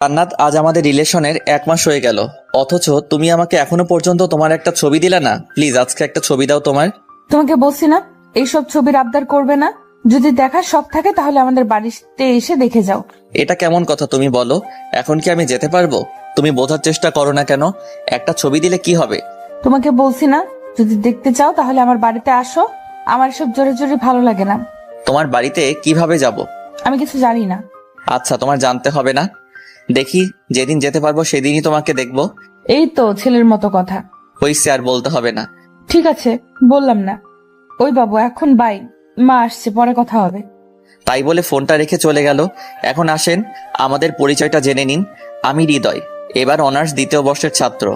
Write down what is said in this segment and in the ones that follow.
জান্নাত, আজ আমাদের রিলেশনের 1 মাস হয়ে গেল, অথচ তুমি আমাকে এখনো পর্যন্ত তোমার একটা ছবি দিলে না। প্লিজ আজকে একটা ছবি দাও তোমার। তোমাকে বলছি না এইসব ছবির আবদার করবে না। যদি দেখার শখ থাকে তাহলে আমাদের বাড়িতে এসে দেখে যাও। এটা কেমন কথা তুমি বলো? এখন কি আমি যেতে পারবো? তুমি বোঝার চেষ্টা করো না কেন? একটা ছবি দিলে কি হবে? তোমাকে বলছি না, যদি দেখতে চাও তাহলে আমার বাড়িতে আসো। আমার এসব জোরে জোরে ভালো লাগে না। তোমার বাড়িতে কিভাবে যাব? আমি কিছু জানি না। আচ্ছা, তোমার জানতে হবে না। দেখি, যেদিন যেতে পারবো সেদিনই তোমাকে দেখবো। এই তো ছেলের মতো কথা। হইছে, আর বলতে হবে না। ঠিক আছে, বললাম না। ওই বাবু, এখন বাই, মা আসছে, পরে কথা হবে। তাই বলে ফোনটা রেখে চলে গেল। এখন আসেন, আমাদের পরিচয়টা জেনে নিন। আমি হৃদয়, এবার অনার্স 2য় বর্ষের ছাত্র।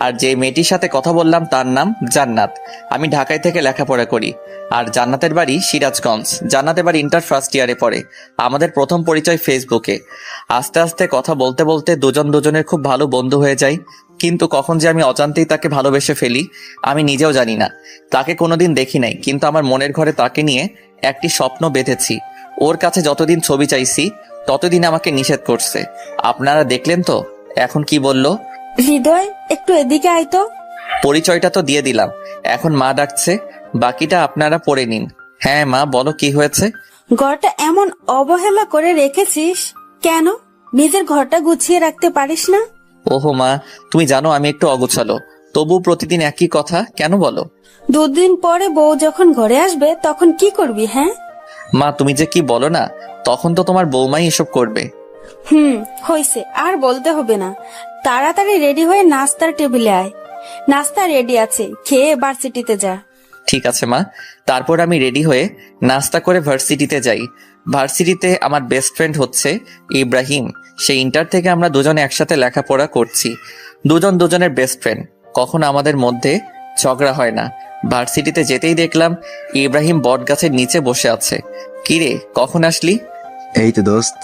আর যে মেয়েটির সাথে কথা বললাম তার নাম জান্নাত। আমি ঢাকায় থেকে লেখাপড়া করি। আর জান্নাতের বাড়ি সিরাজগঞ্জ। জান্নাত এবার ইন্টার ফার্স্ট ইয়ারে পড়ে। আমাদের প্রথম পরিচয় ফেসবুকে। আস্তে আস্তে কথা বলতে বলতে দুজন দুজনের খুব ভালো বন্ধু হয়ে যাই। কিন্তু কখন যে আমি অজান্তেই তাকে ভালোবেসে ফেলি আমি নিজেও জানি না। তাকে কোনোদিন দেখি নাই, কিন্তু আমার মনের ঘরে তাকে নিয়ে একটি স্বপ্ন বেঁধেছি। ওর কাছে যতদিন ছবি চাইছি ততদিন আমাকে নিষেধ করছে। আপনারা দেখলেন তো এখন কি বলল। হৃদয়, একটু এদিকে আয় তো। পরিচয়টা তো দিয়ে দিলাম, এখন মা ডাকছে, বাকিটা আপনারা পড়ে নিন। হ্যাঁ মা, বলো কি হয়েছে। ঘরটা এমন অবহেলা করে রেখেছিস কেন? নিজের ঘরটা গুছিয়ে রাখতে পারিস না? ওহো মা, তুমি জানো আমি একটু অগোছালো, তবু প্রতিদিন একই কথা কেন বলো? 2 দিন পরে বউ যখন ঘরে আসবে তখন কি করবি? হ্যাঁ মা, তুমি যে কি বলো না, তখন তো তোমার বৌমাই এসব করবে। হইছে, আর বলতে হবে না। তাড়াতাড়ি রেডি হয়ে নাস্তার টেবিলে আয়। নাস্তা রেডি আছে, খেয়ে ভার্সিটিতে যা। ঠিক আছে মা। তারপর আমি রেডি হয়ে নাস্তা করে ভার্সিটিতে যাই। ভার্সিটিতে আমার বেস্ট ফ্রেন্ড হচ্ছে ইব্রাহিম। সেই ইন্টার থেকে আমরা দুজনে একসাথে লেখাপড়া করছি। দুজন দুজনের বেস্ট ফ্রেন্ড, কখনো আমাদের মধ্যে ঝগড়া হয় না। ভার্সিটিতে যেতেই দেখলাম ইব্রাহিম বট গাছের নিচে বসে আছে। কিরে, কখন আসলি? এই তো দোস্ত,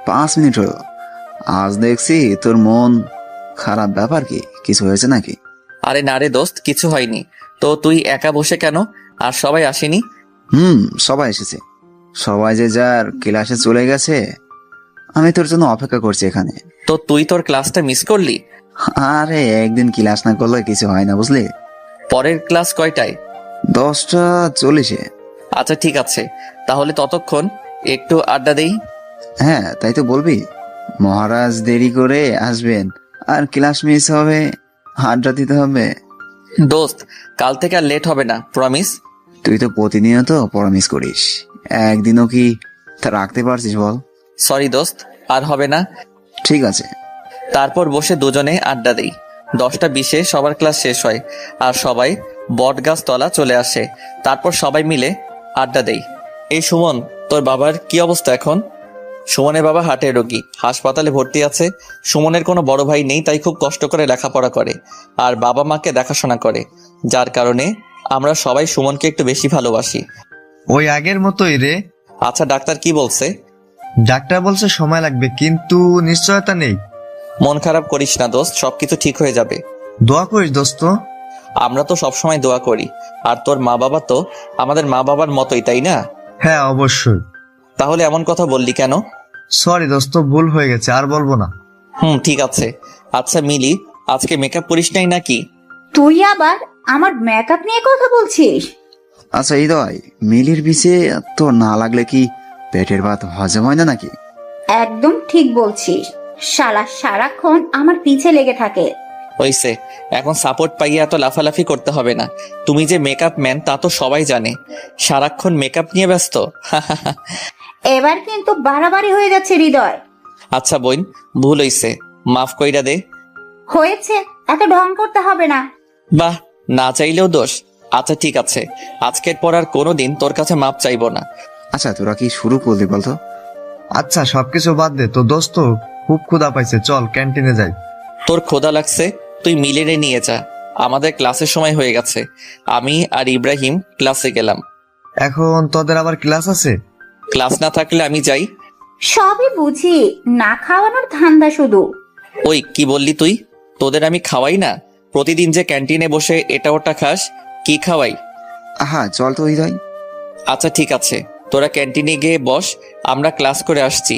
5 মিনিট হলো। আজ দেখছি তোর মন খারাপ, ব্যাপার কি? কিছু হয়েছে নাকি? আরে না রে দোস্ত, কিছু হয়নি। তো তুই একা বসে কেন? আর সবাই আসেনি? সবাই এসেছে। সবাই যে যার ক্লাসে চলে গেছে। আমি তোর জন্য অপেক্ষা করছি এখানে। তো তুই তোর ক্লাসটা মিস করলি? আরে একদিন ক্লাস না করলে কিছু হয় না, বুঝলি? পরের ক্লাস কয়টায়? 10:40-এ। আচ্ছা ঠিক আছে, তাহলে ততক্ষণ একটু আড্ডা দেই। হ্যাঁ, তাই তো বলবি। মহারাজ দেরি করে আসবেন আর ক্লাস মিস হবে, আড্ডা দিতে হবে। দোস্ত, কাল থেকে আর লেট হবে না, প্রমিস। তুই তো প্রতিনিয়ত প্রমিস করিস, একদিনও কি তা রাখতে পারছিস বল? সরি দোস্ত, আর হবে না। ঠিক আছে। তারপর বসে দুজনে আড্ডা দেই। 10টা 20-এ সবার ক্লাস শেষ হয় আর সবাই বট গাছ তলা চলে আসে। তারপর সবাই মিলে আড্ডা দেই। এই সুমন, তোর বাবার কি অবস্থা এখন? সুমনের বাবা হার্টের রোগী, হাসপাতালে ভর্তি আছে। সুমনের কোনো বড় ভাই নেই, তাই খুব কষ্ট করে লেখাপড়া করে আর বাবা মাকে দেখাশোনা করে, যার কারণে আমরা সবাই সুমনকে একটু বেশি ভালোবাসি। ওই আগের মতোই রে। আচ্ছা, ডাক্তার কি বলছে? ডাক্তার বলছে সময় লাগবে, কিন্তু নিশ্চয়তা নেই। মন খারাপ করিস না দোস্ত, সবকিছু ঠিক হয়ে যাবে। দোয়া করিস দোস্ত। আমরা তো সবসময় দোয়া করি। আর তোর মা বাবা তো আমাদের মা বাবার মতোই, তাই না? হ্যাঁ অবশ্যই। তাহলে এমন কথা বললি কেন? সরি দোস্ত, ভুল হয়ে গেছে, আর বলবো না। ঠিক আছে। আচ্ছা মিলি, আজকে মেকআপ করিস নাই নাকি? তুই আবার আমার মেকআপ নিয়ে কথা বলছিস? আচ্ছা হৃদয়, মিলির পিছে তো না লাগলে কি পেটের ভাত হজম হয় না নাকি? একদম ঠিক বলছিস। শালা সারাক্ষণ আমার পিছে লেগে থাকে। হইছে, এখন সাপোর্ট পাইয়ে এত লাফালাফি করতে হবে না। তুমি যে মেকআপ ম্যান তা তো সবাই জানে, সারাক্ষণ মেকআপ নিয়ে ব্যস্ত। এবার কিন্তু বাড়াবাড়ি হয়ে যাচ্ছে হৃদয়। আচ্ছা বোন, ভুল হইছে, মাফ কইরা দে। হয়েছে, এত ঢং করতে হবে না। বাহ, না চাইলেও দোষ। আচ্ছা ঠিক আছে, আজকের পর আর কোনোদিন তোর কাছে মাপ চাইবো না। আচ্ছা তোরা কি শুরু করলি বলতো? আচ্ছা সবকিছু বাদ দে, তো দোস্ত খুব ক্ষুধা পাইছে, চল ক্যান্টিনে যাই। তোর ক্ষুধা লাগছে, তুই মিলেরে নিয়ে যা। আমাদের ক্লাসের সময় হয়ে গেছে। আমি আর ইব্রাহিম ক্লাসে গেলাম। এখন তোদের আবার ক্লাস আছে? ক্লাস না থাকলে আমি যাই। সবই বুঝি, না খাওয়ানোর ধান্দা শুধু। ওই কি বললি তুই? তোদের আমি খাওয়াই না? প্রতিদিন যে ক্যান্টিনে বসে এটা ওটা খাস, কি খাওয়াই? হ্যাঁ চল তো হৃদয়। আচ্ছা ঠিক আছে, তোরা ক্যান্টিনে গিয়ে বস, আমরা ক্লাস করে আসছি,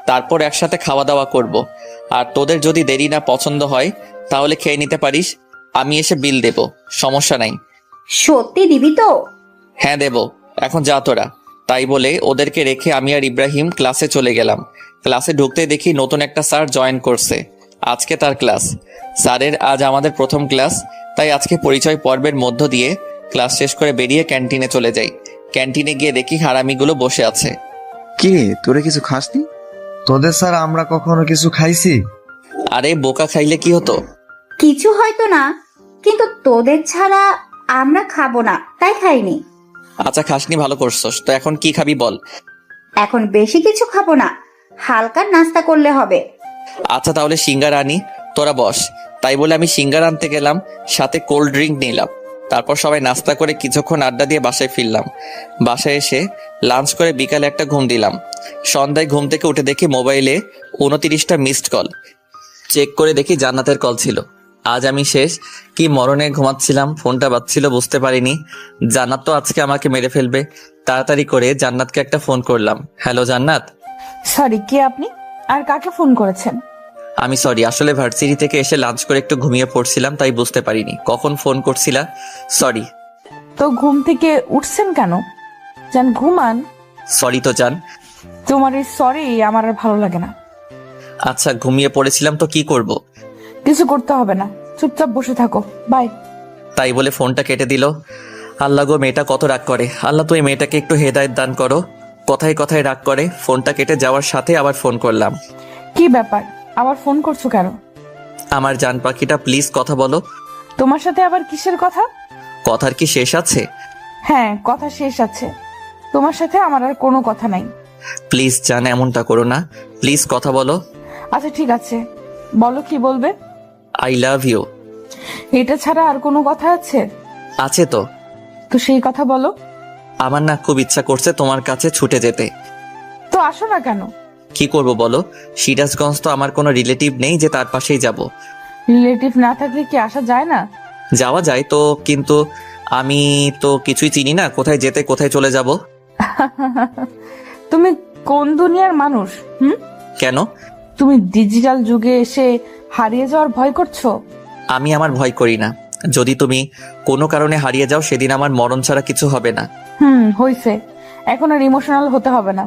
তারপর একসাথে খাওয়া দাওয়া করব। আর তোদের যদি দেরি না পছন্দ হয় তাহলে খেয়ে নিতে পারিস, আমি এসে বিল দেব, সমস্যা নাই। সত্যি দিবি তো? হ্যাঁ দেব, এখন যা তোরা। তাই বলে ওদেরকে রেখে আমি আর ইব্রাহিম ক্লাসে চলে গেলাম। ক্লাসে ঢুকতে দেখি নতুন একটা স্যার জয়েন করছে, আজকে তার ক্লাস। স্যারের আজ আমাদের প্রথম ক্লাস, তাই আজকে পরিচয় পর্বের মধ্য দিয়ে ক্লাস শেষ করে বেরিয়ে ক্যান্টিনে চলে যাই। ক্যান্টিনে গিয়ে দেখি হারামিগুলো বসে আছে। কি রে, তোরা কিছু খাসনি? তোদের স্যার আমরা কখনো কিছু খাইছি? আরে বোকা, খাইলে কি হতো? কিছু হয়তো না, কিন্তু তোদের ছাড়া আমরা খাবো না, তাই খাইনি। আচ্ছা খাসনি, ভালো করছস। তো এখন কি খাবি বল? এখন বেশি কিছু খাবো না, হালকা নাস্তা করলে হবে। আচ্ছা তাহলে সিঙ্গারা আনি, তোরা বস। তাই বলে আমি সিঙ্গারা আনতে গেলাম, সাথে কোল্ড ড্রিঙ্ক নিলাম। তারপর সবাই নাস্তা করে কিছুক্ষণ আড্ডা দিয়ে বাসায় ফিরলাম। বাসায় এসে লাঞ্চ করে বিকালে একটা ঘুম দিলাম। সন্ধ্যায় ঘুম থেকে উঠে দেখি মোবাইলে 29টা মিসড কল। চেক করে দেখি জান্নাতের কল ছিল। আজ আমি শেষ, কি মরণে ঘুমাচ্ছিলাম, ফোনটা বাজছিল বুঝতে পারিনি। জান্নাত তো আজকে আমাকে মেরে ফেলবে। তাড়াতাড়ি করে জান্নাতকে একটা ফোন করলাম। হ্যালো জান্নাত। সরি, কে আপনি? আর কাকে ফোন করেছেন? আমি সরি, আসলে ভার্সিটি থেকে এসে লাঞ্চ করে একটু ঘুমিয়ে পড়ছিলাম, তাই বুঝতে পারিনি কখন ফোন করছিলা। সরি। তো ঘুম থেকে উঠছেন কেন? যান ঘুমান। সরি তো জান। তোমার এই সরি আমার আর ভালো লাগে না। আচ্ছা ঘুমিয়ে পড়েছিলাম তো কি করব? কিছু করতে হবে না, চুপচাপ বসে থাকো, বাই। তাই বলে ফোনটা কেটে দিল। আল্লাহ গো, মেয়েটা কত রাগ করে। আল্লাহ তুই মেয়েটাকে একটু হেদায়েত দান করো। কথায় কথায় রাগ করে। ফোনটা কেটে যাওয়ার সাথে আবার ফোন করলাম। কি ব্যাপার, আবার ফোন করছো কেন? আমার জান পাখিটা প্লিজ কথা বলো। তোমার সাথে আবার কিসের কথা? কথার কি শেষ আছে? হ্যাঁ, কথা শেষ আছে। তোমার সাথে আমার আর কোনো কথা নাই। প্লিজ জান, এমনটা করো না, প্লিজ কথা বলো। আচ্ছা ঠিক আছে, বলো কি বলবে। I love you. এটা ছাড়া আর কোনো কথা আছে? আছে তো। তো সেই কথা বলো। আমার না খুব ইচ্ছা করছে তোমার কাছে ছুটে যেতে। তো আসো না কেন? কি করব বলো? সিরাজগঞ্জ তো আমার কোনো রিলেটিভ নেই যে তার পাশেই যাব। রিলেটিভ না থাকলে কি আসা যায় না? যাওয়া যায় তো, কিন্তু আমি তো কিছুই চিনি না, কোথায় যেতে কোথায় চলে যাব। তুমি কোন দুনিয়ার মানুষ? কেন? তুমি ডিজিটাল যুগে এসে হারিয়ে যাওয়ার ভয় করছো? আমি আমার ভয় করি না। যদি তুমি কোনো কারণে হারিয়ে যাও সেদিন আমার মরণ ছাড়া কিছু হবে না। হইছে, এখন আর ইমোশনাল হতে হবে না।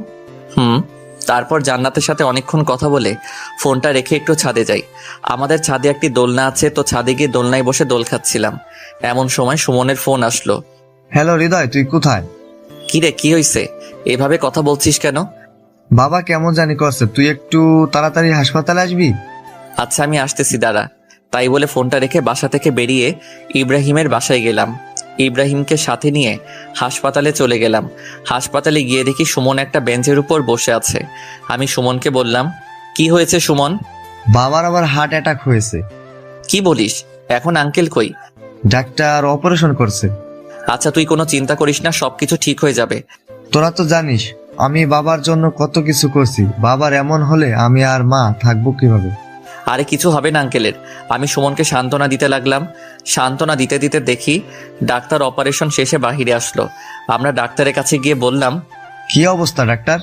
তারপর জান্নাতের সাথে অনেকক্ষণ কথা বলে ফোনটা রেখে একটু ছাদে যাই। আমাদের ছাদে একটি দোলনা আছে, তো ছাদে গিয়ে দোলনায় বসে দোল খাচ্ছিলাম। এমন সময় সুমনের ফোন আসলো। হ্যালো হৃদয়, তুই কোথায়? কিরে, কি হয়েছে? এভাবে কথা বলছিস কেন? বাবা কেমন জানি করছে, তুই একটু তাড়াতাড়ি হাসপাতালে আসবি। আচ্ছা আমি আসতেছি, দাঁড়া। তাই বলে ফোনটা রেখে বাসা থেকে বেরিয়ে ইব্রাহিমের বাসায় গেলাম। ইব্রাহিমকে সাথে নিয়ে হাসপাতালে চলে গেলাম। হাসপাতালে গিয়ে দেখি সুমন একটা বেঞ্চের উপর বসে আছে। আমি সুমনকে বললাম, কি হয়েছে সুমন? বাবার আবার হার্ট অ্যাটাক হয়েছে। কি বলিস? এখন আঙ্কেল কই? ডাক্তার অপারেশন করছে। আচ্ছা তুই কোনো চিন্তা করিস না, সবকিছু ঠিক হয়ে যাবে। তোরা তো জানিস আমি বাবার জন্য কত কিছু করছি, বাবার এমন হলে আমি আর মা থাকবো কিভাবে? আরে কিছু হবে না আঙ্কেলের। আমি সুমনকে সান্ত্বনা দিতে লাগলাম। সান্ত্বনা দিতে দিতে দেখি ডাক্তার অপারেশন শেষে বাহিরে আসলো। আমরা ডাক্তারের কাছে গিয়ে বললাম, কি অবস্থা ডাক্তার?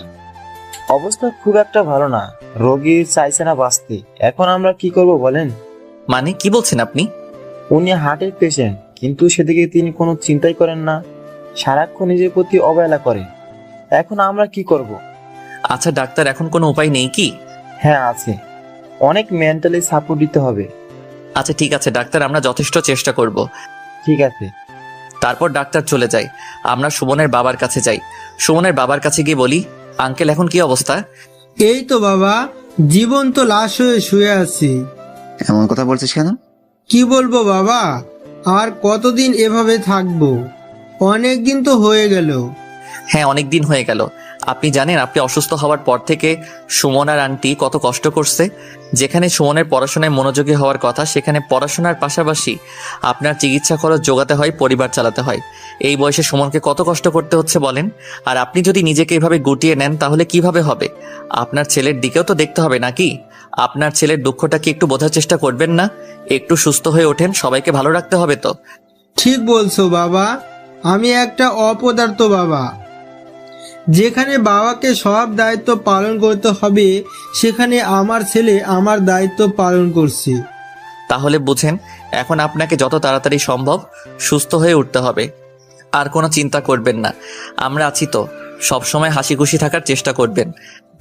অবস্থা খুব একটা ভালো না, রোগী চাইছে না বাঁচতে। এখন আমরা কি করব বলেন? মানে কি বলছেন আপনি? উনি হার্টের পেশেন্ট, কিন্তু সেদিকে তিনি কোনো চিন্তাই করেন না, সারাক্ষণ নিজের প্রতি অবহেলা করে। এখন আমরা কি করব? আচ্ছা ডাক্তার, এখন কোনো উপায় নেই কি? হ্যাঁ আছে, অনেক মেন্টালি সাপোর্ট দিতে হবে। আচ্ছা ঠিক আছে ডাক্তার, আমরা যথেষ্ট চেষ্টা করব। ঠিক আছে। তারপর ডাক্তার চলে যায়। আমরা সুমনের বাবার কাছে যাই। সুমনের বাবার কাছে গিয়ে বলি, আঙ্কেল এখন কি অবস্থা? এই তো বাবা, জীবন্ত লাশ হয়ে শুয়ে আছি। এমন কথা বলছিস কেন? কি বলবো বাবা, আর কতদিন এভাবে থাকবো? অনেক দিন তো হয়ে গেল। হ্যাঁ অনেক দিন হয়ে গেল। আপনি জানেন আপনি অসুস্থ হওয়ার পর থেকে সুমন আর আন্টি কত কষ্ট করছে। যেখানে সুমনের পড়াশোনায় মনোযোগী হওয়ার কথা, সেখানে পড়াশোনার পাশাপাশি আপনার চিকিৎসা খরচ জোগাতে হয়, পরিবার চালাতে হয়। এই বয়সে সুমনকে কত কষ্ট করতে হচ্ছে বলেন। আর আপনি যদি নিজেকে এভাবে গুটিয়ে নেন তাহলে কিভাবে হবে? আপনার ছেলের দিকেও তো দেখতে হবে নাকি? আপনার ছেলের দুঃখটা কি একটু বোঝার চেষ্টা করবেন না? একটু সুস্থ হয়ে ওঠেন, সবাইকে ভালো রাখতে হবে তো। ঠিক বলছো বাবা, আমি একটা অপদার্থ বাবা। যেখানে বাবাকে সব দায়িত্ব পালন করতে হবে সেখানে আমার ছেলে আমার দায়িত্ব পালন করছে। তাহলে বুঝেন, এখন আপনাকে যত তাড়াতাড়ি সম্ভব সুস্থ হয়ে উঠতে হবে। আর কোনো চিন্তা করবেন না, আমরা আছি তো। সবসময় হাসি খুশি থাকার চেষ্টা করবেন।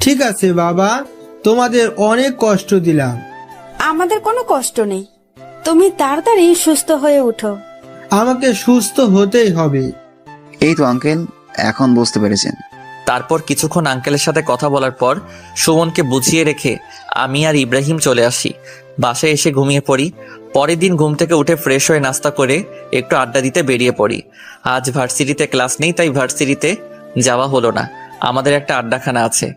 ঠিক আছে বাবা, তোমাদের অনেক কষ্ট দিলাম। আমাদের কোনো কষ্ট নেই, তুমি তাড়াতাড়ি সুস্থ হয়ে উঠো। আমাকে সুস্থ হতেই হবে। এই তো আঙ্কেল, এখন বুঝতে পেরেছেন। তারপর কিছুক্ষণ আঙ্কেলের সাথে কথা বলার পর সুমনকে বুঝিয়ে রেখে আমি আর ইব্রাহিম চলে আসি। বাসায় এসে ঘুমিয়ে পড়ি। পরের দিন ঘুম থেকে উঠে ফ্রেশ হয়ে নাস্তা করে একটু আড্ডা দিতে বেরিয়ে পড়ি। আজ ভার্সিটিতে ক্লাস নেই, তাই ভার্সিটিতে যাওয়া হলো না। আমাদের একটা আড্ডাখানা আছে,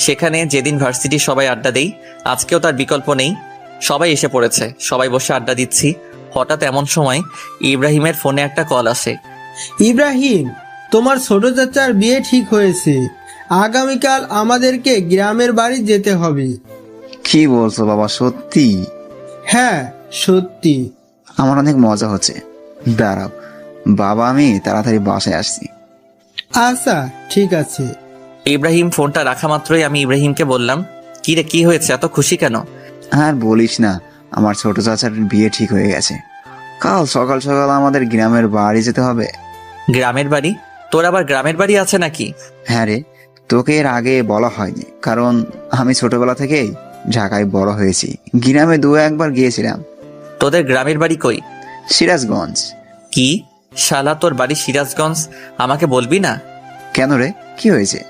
সেখানে যেদিন ভার্সিটি সবাই আড্ডা দেই, আজকেও তার বিকল্প নেই। সবাই এসে পড়েছে, সবাই বসে আড্ডা দিচ্ছি। হঠাৎ এমন সময় ইব্রাহিমের ফোনে একটা কল আসে। ইব্রাহিম, তোমার ছোট চাচার বিয়ে ঠিক হয়েছে। আগামীকাল আমাদেরকে গ্রামের বাড়ি যেতে হবে। কি বলছো বাবা, সত্যি? হ্যাঁ সত্যি। আমার অনেক মজা হচ্ছে। দাঁড়াও বাবা, আমি তাড়াতাড়ি বাসায় আসছি। আচ্ছা ঠিক আছে। ইব্রাহিম ফোনটা রাখা মাত্রই আমি ইব্রাহিমকে বললাম, কি রে, কি হয়েছে, এত খুশি কেন? আর বলিস না, আমার ছোট চাচার বিয়ে ঠিক হয়ে গেছে। কাল সকাল সকাল আমাদের গ্রামের বাড়ি যেতে হবে। গ্রামের বাড়ি? তোর আবার গ্রামের বাড়ি আছে নাকি? হ্যাঁ রে, তোকে এর আগে বলা হয়নি, কারণ আমি ছোটবেলা থেকেই ঢাকায় বড় হয়েছি। গ্রামে দু একবার গিয়েছিলাম। তোদের গ্রামের বাড়ি কই? সিরাজগঞ্জ। কি শালা, তোর বাড়ি সিরাজগঞ্জ? আমাকে বলবি না? কেন রে, কি হয়েছে?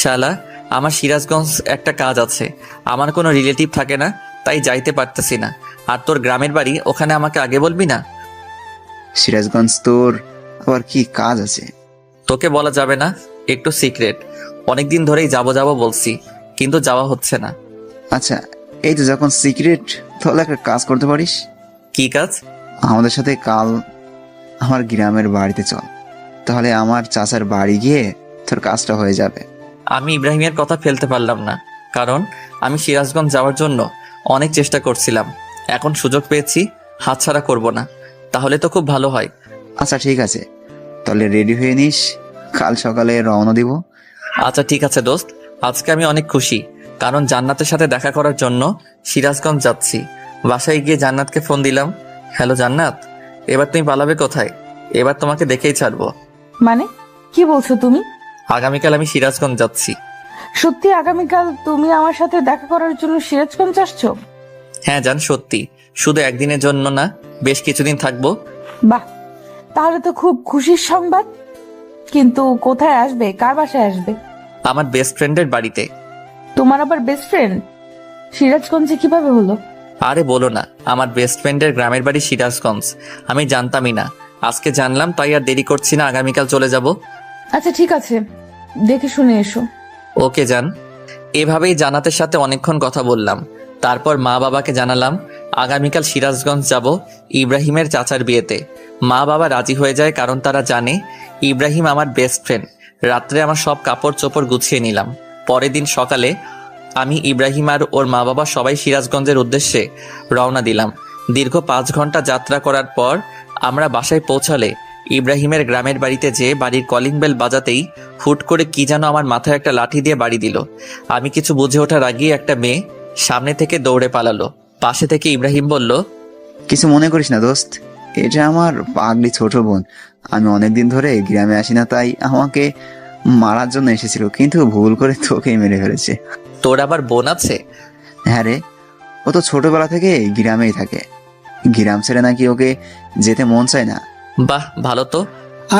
শালা, আমার সিরাজগঞ্জ একটা কাজ আছে। আমার কোনো রিলেটিভ থাকে না, তাই যাইতে পারতেছি না। আর তোর গ্রামের বাড়ি ওখানে, আমাকে আগে বলবি না? সিরাজগঞ্জ তোর আবার কি কাজ আছে? তোকে বলা যাবে না, একটু সিক্রেট। অনেকদিন ধরেই যাবো যাবো বলছি, কিন্তু যাওয়া হচ্ছে না। আচ্ছা, এই তো যখন সিক্রেট, তাহলে একটা কাজ করতে পারিস। কি কাজ? আমাদের সাথে কাল আমার গ্রামের বাড়িতে চল, তাহলে আমার চাচার বাড়ি গিয়ে তোর কাজটা হয়ে যাবে। আমি ইব্রাহিমের কথা ফেলতে পারলাম না, কারণ আমি সিরাজগঞ্জ যাওয়ার জন্য অনেক চেষ্টা করছিলাম। এখন সুযোগ পেয়েছি, হাতছাড়া করব না। তাহলে তো খুব ভালো হয়। আচ্ছা ঠিক আছে, তাহলে রেডি হয়ে নিস, কাল সকালে রওনা দিব। আচ্ছা ঠিক আছে দোস্ত, আজকে আমি অনেক খুশি, কারণ জান্নাতের সাথে দেখা করার জন্য সিরাজগঞ্জ যাচ্ছি। বাসায় গিয়ে জান্নাতকে ফোন দিলাম, হ্যালো জান্নাত, এবার তুমি পালাবে কোথায়? এবার তোমাকে দেখেই ছাড়বো। মানে কি বলছো তুমি? আগামীকাল আমি সিরাজগঞ্জ যাচ্ছি। সত্যি আগামীকাল তুমি আমার সাথে দেখা করার জন্য সিরাজগঞ্জ আসছো? হ্যাঁ জান, সত্যি। শুধু একদিনের জন্য না, বেশ কিছুদিন থাকবো। বাহ, তাহলে তো খুব খুশির সংবাদ। কিন্তু কোথায় আসবে, কার বাসায় আসবে? আমার বেস্ট ফ্রেন্ডের বাড়িতে। তোমার আবার বেস্ট ফ্রেন্ড সিরাজগঞ্জে কিভাবে হলো? আরে বলো না, আমার বেস্ট ফ্রেন্ডের গ্রামের বাড়ি সিরাজগঞ্জ। আমি জানতামই না, আজকে জানলাম, তাই আর দেরি করছি না, আগামীকাল চলে যাব। আচ্ছা ঠিক আছে, দেখে শুনে এসো। ওকে জান। এভাবেই জান্নাতের সাথে অনেকক্ষণ কথা বললাম। তারপর মা বাবাকে জানালাম আগামীকাল সিরাজগঞ্জ যাব ইব্রাহিমের চাচার বিয়েতে। মা বাবা রাজি হয়ে যায়, কারণ তারা জানে ইব্রাহিম আমার বেস্ট ফ্রেন্ড। রাত্রে আমার সব কাপড় চোপড় গুছিয়ে নিলাম। পরের দিন সকালে আমি, ইব্রাহিম আর ওর মা বাবা সবাই সিরাজগঞ্জের উদ্দেশ্যে রওনা দিলাম। দীর্ঘ 5 ঘন্টা যাত্রা করার পর আমরা বাসায় পৌঁছালে ইব্রাহিমের গ্রামের বাড়িতে যেয়ে বাড়ির কলিং বেল বাজাতেই হুট করে কি যেন আমার মাথায় একটা লাঠি দিয়ে বাড়ি দিল। আমি কিছু বুঝে ওঠার আগেই একটা মেয়ে সামনে থেকে দৌড়ে পালালো। পাশে থেকে ইব্রাহিম বলল, কিছু মনে করিস না দোস্ত, এটা আমার পাগলি ছোট বোন। আমি অনেকদিন ধরে গ্রামে আসি না, তাই আমাকে মারার জন্য এসেছিল, কিন্তু ভুল করে তোকেই মেরে ফেলেছে। তোর আবার বোন আছে? হ্যাঁ রে, ও তো ছোটবেলা থেকে গ্রামেই থাকে। গ্রাম ছেড়ে নাকি ওকে যেতে মন চায় না। বাহ, ভালো তো।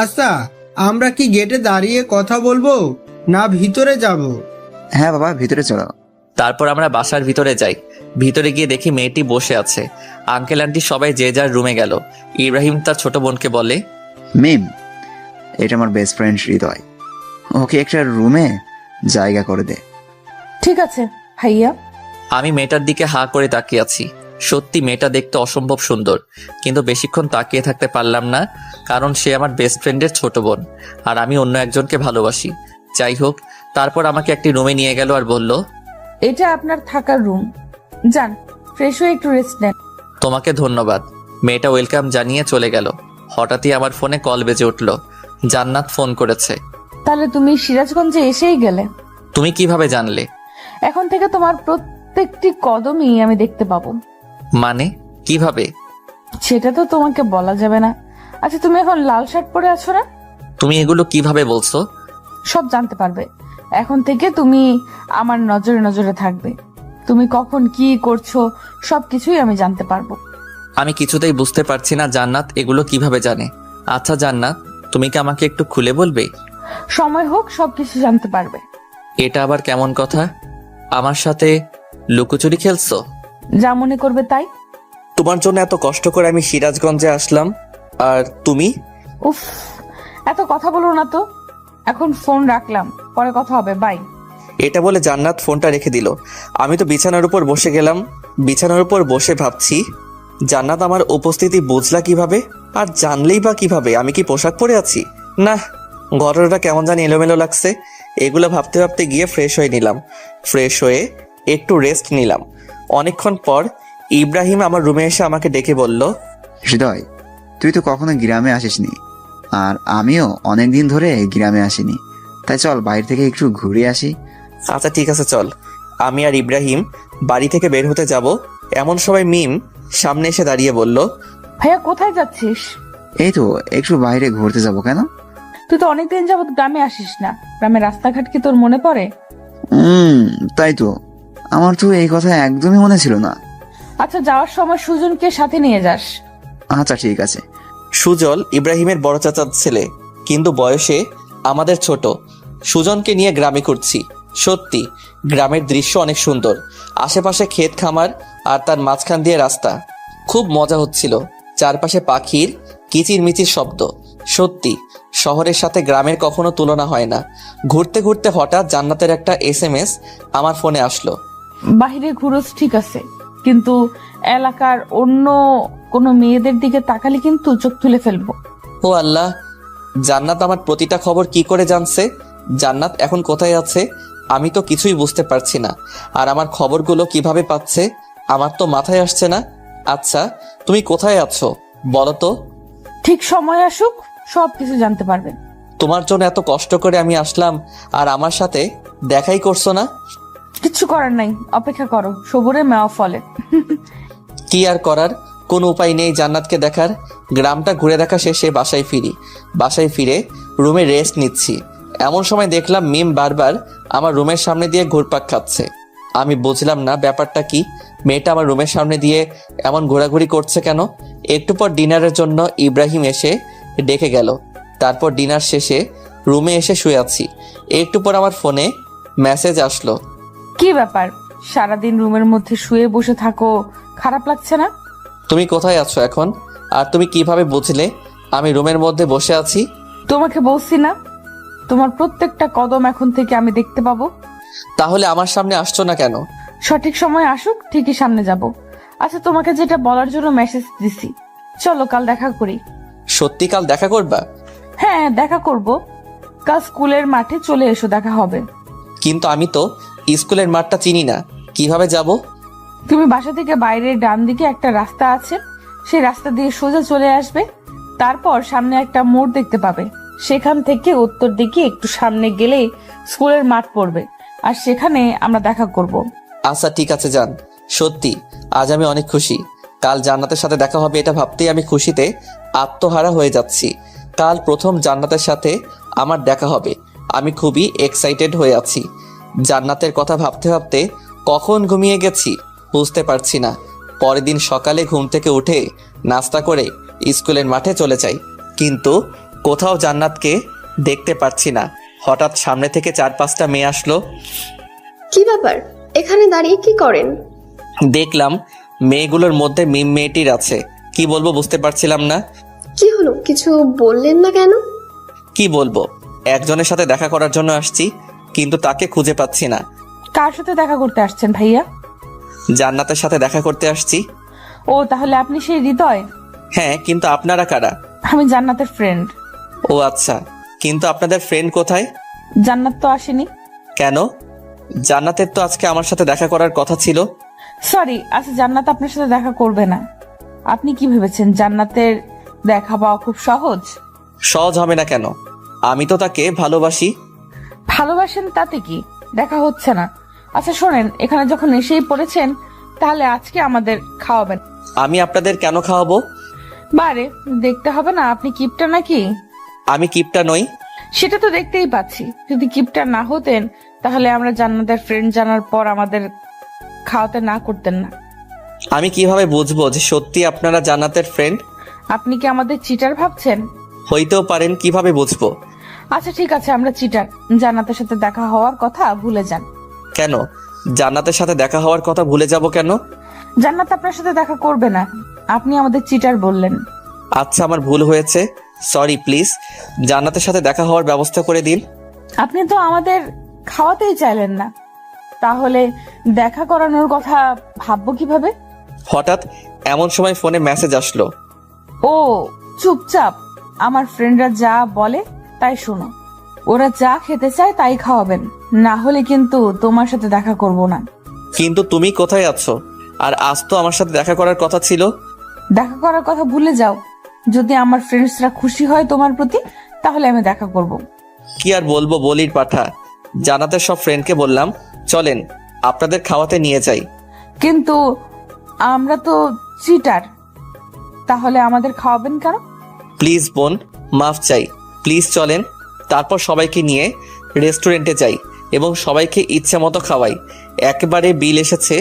আচ্ছা, আমরা কি গেটে দাঁড়িয়ে কথা বলবো না ভিতরে যাব? হ্যাঁ বাবা, ভিতরে চলো। তারপর আমরা বাসার ভিতরে যাই। ভিতরে গিয়ে দেখি মেয়েটি বসে আছে। আঙ্কেল আন্টি সবাই যে যার রুমে গেল। ইব্রাহিম তার ছোট বোনকে বলে, মিম, এটা আমার বেস্ট ফ্রেন্ড হৃদয়, ওকে একটা রুমে জায়গা করে দে। ঠিক আছে ভাইয়া। আমি মেয়েটার দিকে হাঁ করে তাকিয়ে আছি। সত্যি মেয়েটা দেখতে অসম্ভব সুন্দর, কিন্তু বেশিক্ষণ তাকিয়ে থাকতে পারলাম না, কারণ সে আমার বেস্ট ফ্রেন্ডের ছোট বোন, আর আমি অন্য একজনকে ভালোবাসি। যাই হোক, তারপর আমাকে একটি রুমে নিয়ে গেল আর বলল, এটা আপনার থাকার রুম, যান ফ্রেশ হয়ে একটু রেস্ট নেন। তোমাকে ধন্যবাদ। মেয়েটা ওয়েলকাম জানিয়ে চলে গেল। হঠাৎই আমার ফোনে কল বেজে উঠল। জান্নাত ফোন করেছে। তাহলে তুমি সিরাজগঞ্জে এসেই গেলে। তুমি কিভাবে জানলে? এখন থেকে তোমার প্রত্যেকটি কদমই আমি দেখতে পাবো। মানে কিভাবে? সেটা তো তোমাকে বলা যাবে না। আচ্ছা, তুমি এখন লাল শার্ট পরে আছো না? তুমি এগুলো কিভাবে বলছো? সব জানতে পারবে। এখন থেকে তুমি আমার নজরে নজরে থাকবে। তুমি কখন কি করছো সবকিছুই আমি জানতে পারবো। আমি কিছুতেই বুঝতে পারছি না জান্নাত এগুলো কিভাবে জানে। আচ্ছা জান্নাত, তুমি কি আমাকে একটু খুলে বলবে? সময় হোক সবকিছু জানতে পারবে। এটা আবার কেমন কথা? আমার সাথে লুকোচুরি খেলছো? যা মনে করবে তাই। তোমার জন্য এত কষ্ট করে আমি সিরাজগঞ্জে আসলাম, আর তুমি? উফ, এত কথা বলো না তো। এখন ফোন রাখলাম, পরে কথা হবে, বাই। এটা বলে জান্নাত ফোনটা রেখে দিল। আমি তো বিছানার উপর বসে গেলাম। বিছানার উপর বসে ভাবছি, জান্নাত আমার উপস্থিতি বুঝলা কিভাবে, আর জানলেই বা কিভাবে? আমি কি পোশাক পরে আছি? না, ঘটনাটা কেমন জানি এলোমেলো লাগছে। এগুলো ভাবতে ভাবতে গিয়ে ফ্রেশ হয়ে নিলাম। ফ্রেশ হয়ে একটু রেস্ট নিলাম। অনেকক্ষণ পর ইব্রাহিম আমার রুমে এসে আমাকে ডেকে বলল, হৃদয়, তুই তো কখনো গ্রামে আসিসনি, আর আমিও অনেকদিন ধরে গ্রামে আসিনি, তাই চল বাইরে থেকে একটু ঘুরে আসি। আচ্ছা ঠিক আছে চল। আমি আর ইব্রাহিম বাড়ি থেকে বের হতে যাব, এমন সময় মিম সামনে এসে দাঁড়িয়ে বলল, ভাইয়া কোথায় যাচ্ছিস? এই তো একটু বাইরে ঘুরতে যাব। কেন? তুই তো অনেকদিন যাবত গ্রামে আসিস না। গ্রামের রাস্তাঘাট কি তোর মনে পড়ে? তাই তো, আমার তো এই কথা একদমই মনে ছিল না। আচ্ছা, যাওয়ার সময় সুজনকে সাথে নিয়ে যাস। আচ্ছা ঠিক আছে। সুজল ইব্রাহিমের বড় চাচার ছেলে, কিন্তু বয়সে আমাদের ছোট। সুজনকে নিয়ে গ্রামে ঘুরছি। সত্যি গ্রামের দৃশ্য অনেক সুন্দর। আশেপাশে ক্ষেত খামার, আর তার মাঝখান দিয়ে রাস্তা। খুব মজা হচ্ছিল। চারপাশে পাখির কিচিরমিচির শব্দ। সত্যি শহরের সাথে গ্রামের কখনো তুলনা হয় না। ঘুরতে ঘুরতে হঠাৎ জান্নাতের একটা SMS আমার ফোনে আসলো। বাহিরে ঘুরোস ঠিক আছে, কিন্তু এলাকার অন্য কোনো মেয়েদের দিকে তাকালে কিন্তু চোখ তুলে ফেলবো। ও আল্লাহ, জান্নাত আমার প্রতিটা খবর কি করে জানছে? জান্নাত এখন কোথায় আছে? আমি তো কিছুই বুঝতে পারছি না। আর আমার খবরগুলো কিভাবে পাচ্ছে আমার তো মাথায় আসছে না। আচ্ছা তুমি কোথায় আছো বলো তো? ঠিক সময় আসুক, সবকিছু জানতে পারবেন। তোমার জন্য এত কষ্ট করে আমি আসলাম, আর আমার সাথে দেখাই করছো না। কিচ্ছু করার নাই, অপেক্ষা করো, সবুরে মেওয়া ফলে। কি আর করার, কোনো উপায় নেই জান্নাতকে দেখার। গ্রামটা ঘুরে দেখা শেষে বাসায় ফিরি। বাসায় ফিরে রুমে রেস্ট নিচ্ছি। এমন সময় দেখলাম মিম বারবার আমার রুমের সামনে দিয়ে ঘুরপাক খাচ্ছে। আমি বুঝলাম না ব্যাপারটা কি। মেয়েটা আমার রুমের সামনে দিয়ে এমন ঘোরাঘুরি করছে কেন? একটু পর ডিনারের জন্য ইব্রাহিম এসে ডেকে গেল। তারপর ডিনার শেষে রুমে এসে শুয়ে আছি। একটু পর আমার ফোনে মেসেজ আসলো। কি ব্যাপার, সারাদিন রুমের মধ্যে শুয়ে বসে থাকো, খারাপ লাগছে না? তুমি কোথায় আছো এখন? আর তুমি কিভাবে বুঝলে আমি রুমের মধ্যে বসে আছি? তোমাকে বলছি না, তোমার প্রত্যেকটা কদম এখন থেকে আমি দেখতে পাবো। তাহলে আমার সামনে আসছো না কেন? সঠিক সময় আসুক, ঠিকই সামনে যাব। আচ্ছা, তোমাকে যেটা বলার জন্য মেসেজ দিছি, চলো কাল দেখা করি। সত্যি কাল দেখা করবা? হ্যাঁ, দেখা করব। কাল স্কুলের মাঠে চলে এসো, দেখা হবে। কিন্তু আমি তো স্কুলের মাঠটা চিনি না, কিভাবে যাব? তুমি বাসা থেকে বাইরের ডান দিকে একটা রাস্তা আছে, সেই রাস্তা দিয়ে সোজা চলে আসবে। তারপর সামনে একটা মোড় দেখতে পাবে। সেখান থেকে উত্তর দিকে একটু সামনে গেলেই স্কুলের মাঠ পড়বে, আর সেখানে আমরা দেখা করব। আচ্ছা ঠিক আছে যান। সত্যি আজ আমি অনেক খুশি। কাল জান্নাতের সাথে দেখা হবে এটা ভাবতেই আমি খুশিতে আত্মহারা হয়ে যাচ্ছি। কাল প্রথম জান্নাতের সাথে আমার দেখা হবে। আমি খুবই এক্সাইটেড হয়ে আছি। জান্নাতের কথা ভাবতে ভাবতে কখন ঘুমিয়ে গেছি বুঝতে পারছি না। পরের দিন সকালে ঘুম থেকে উঠে নাস্তা করে স্কুলের মাঠে চলে যাই, কিন্তু কোথাও জান্নাতকে দেখতে পারছি না। হঠাৎ সামনে থেকে 4-5টা মেয়ে আসলো। কি ব্যাপার, এখানে দাঁড়িয়ে কি করেন? দেখলাম মেয়েগুলোর মধ্যে মিম মেয়েটির আছে। কি বলবো বুঝতে পারছিলাম না। কি হলো, কিছু বললেন না কেন? কি বলবো, একজনের সাথে দেখা করার জন্য আসছি, কিন্তু তাকে খুঁজে পাচ্ছি না। কার সাথে দেখা করতে আসছেন ভাইয়া? জান্নাতের সাথে দেখা করতে আসছি। ও, তাহলে আপনি সেই হৃদয়? হ্যাঁ, কিন্তু আপনারা কারা? আমি জান্নাতের ফ্রেন্ড। ও আচ্ছা, কিন্তু আপনাদের ফ্রেন্ড কোথায়? জান্নাত তো আসেনি। কেন? জান্নাতের তো আজকে আমার সাথে দেখা করার কথা ছিল। সরি, আচ্ছা জান্নাত আপনার সাথে দেখা করবে না। আপনি কি ভেবেছেন জান্নাতের দেখা পাওয়া খুব সহজ? সহজ হবে না কেন? আমি তো তাকে ভালোবাসি। ভালোবাসেন তাতে কি, দেখা হচ্ছে না। আচ্ছা শোনেন, এখানে যখন এসেই পড়েছেন তাহলে আজকে আমাদের খাওয়াবেন। আমি আপনাদের কেন খাওয়াবো? বারে দেখতে হবে না আপনি কিপটা নাকি? আমি কিপটা নই। সেটা তো দেখতেই পাচ্ছি। যদি কিপটা না হতেন তাহলে আমরা জান্নাতের ফ্রেন্ড জানার পর আমাদের খাওয়াতে না করতেন না। আমি কিভাবে বুঝবো যে সত্যি আপনারা জান্নাতের ফ্রেন্ড? আপনি কি আমাদের চিটার ভাবছেন? হইতেও পারেন, কিভাবে বুঝবো? আচ্ছা ঠিক আছে, আমরা চিটার। জান্নাতের সাথে দেখা হওয়ার কথা ভুলে যান। কেন জান্নাতের সাথে দেখা হওয়ার কথা ভুলে যাব কেন? জান্নাত আপনার সাথে দেখা করবে না, আপনি আমাদের চিটার বললেন। আচ্ছা আমার ভুল হয়েছে, সরি। প্লিজ জান্নাতের সাথে দেখা হওয়ার ব্যবস্থা করে দিন। আপনি তো আমাদের খাওয়াতেই চাইলেন না, তাহলে দেখা করানোর কথা ভাববো কিভাবে? হঠাৎ এমন সময় ফোনে মেসেজ আসলো। ও চুপচাপ আমার ফ্রেন্ডরা যা বলে তাই শোনো। ওরা যা খেতে চায় তাই খাওয়াবেন, না হলে কিন্তু তোমার সাথে দেখা করব না। কিন্তু তুমি কোথায় আছো? আর আজ তো আমার সাথে দেখা করার কথা ছিল। দেখা করার কথা ভুলে যাও। যদি আমার ফ্রেন্ডসরা খুশি হয় তোমার প্রতি তাহলে আমি দেখা করব। কি আর বলবো, বলির পাঠা। জান্নাতের সব ফ্রেন্ডকে বললাম চলেন আপনাদের খাওয়াতে নিয়ে যাই। কিন্তু আমরা তো চিটার, তাহলে আমাদের খাওয়াবেন কেন? প্লিজ বোন, মাফ চাই। প্লিজ চলেন, তারপর সবাইকে নিয়ে রেস্টুরেন্টে যাই এবং সবাইকে ইচ্ছে মতো খাওয়াই। একবারে বিল এসেছে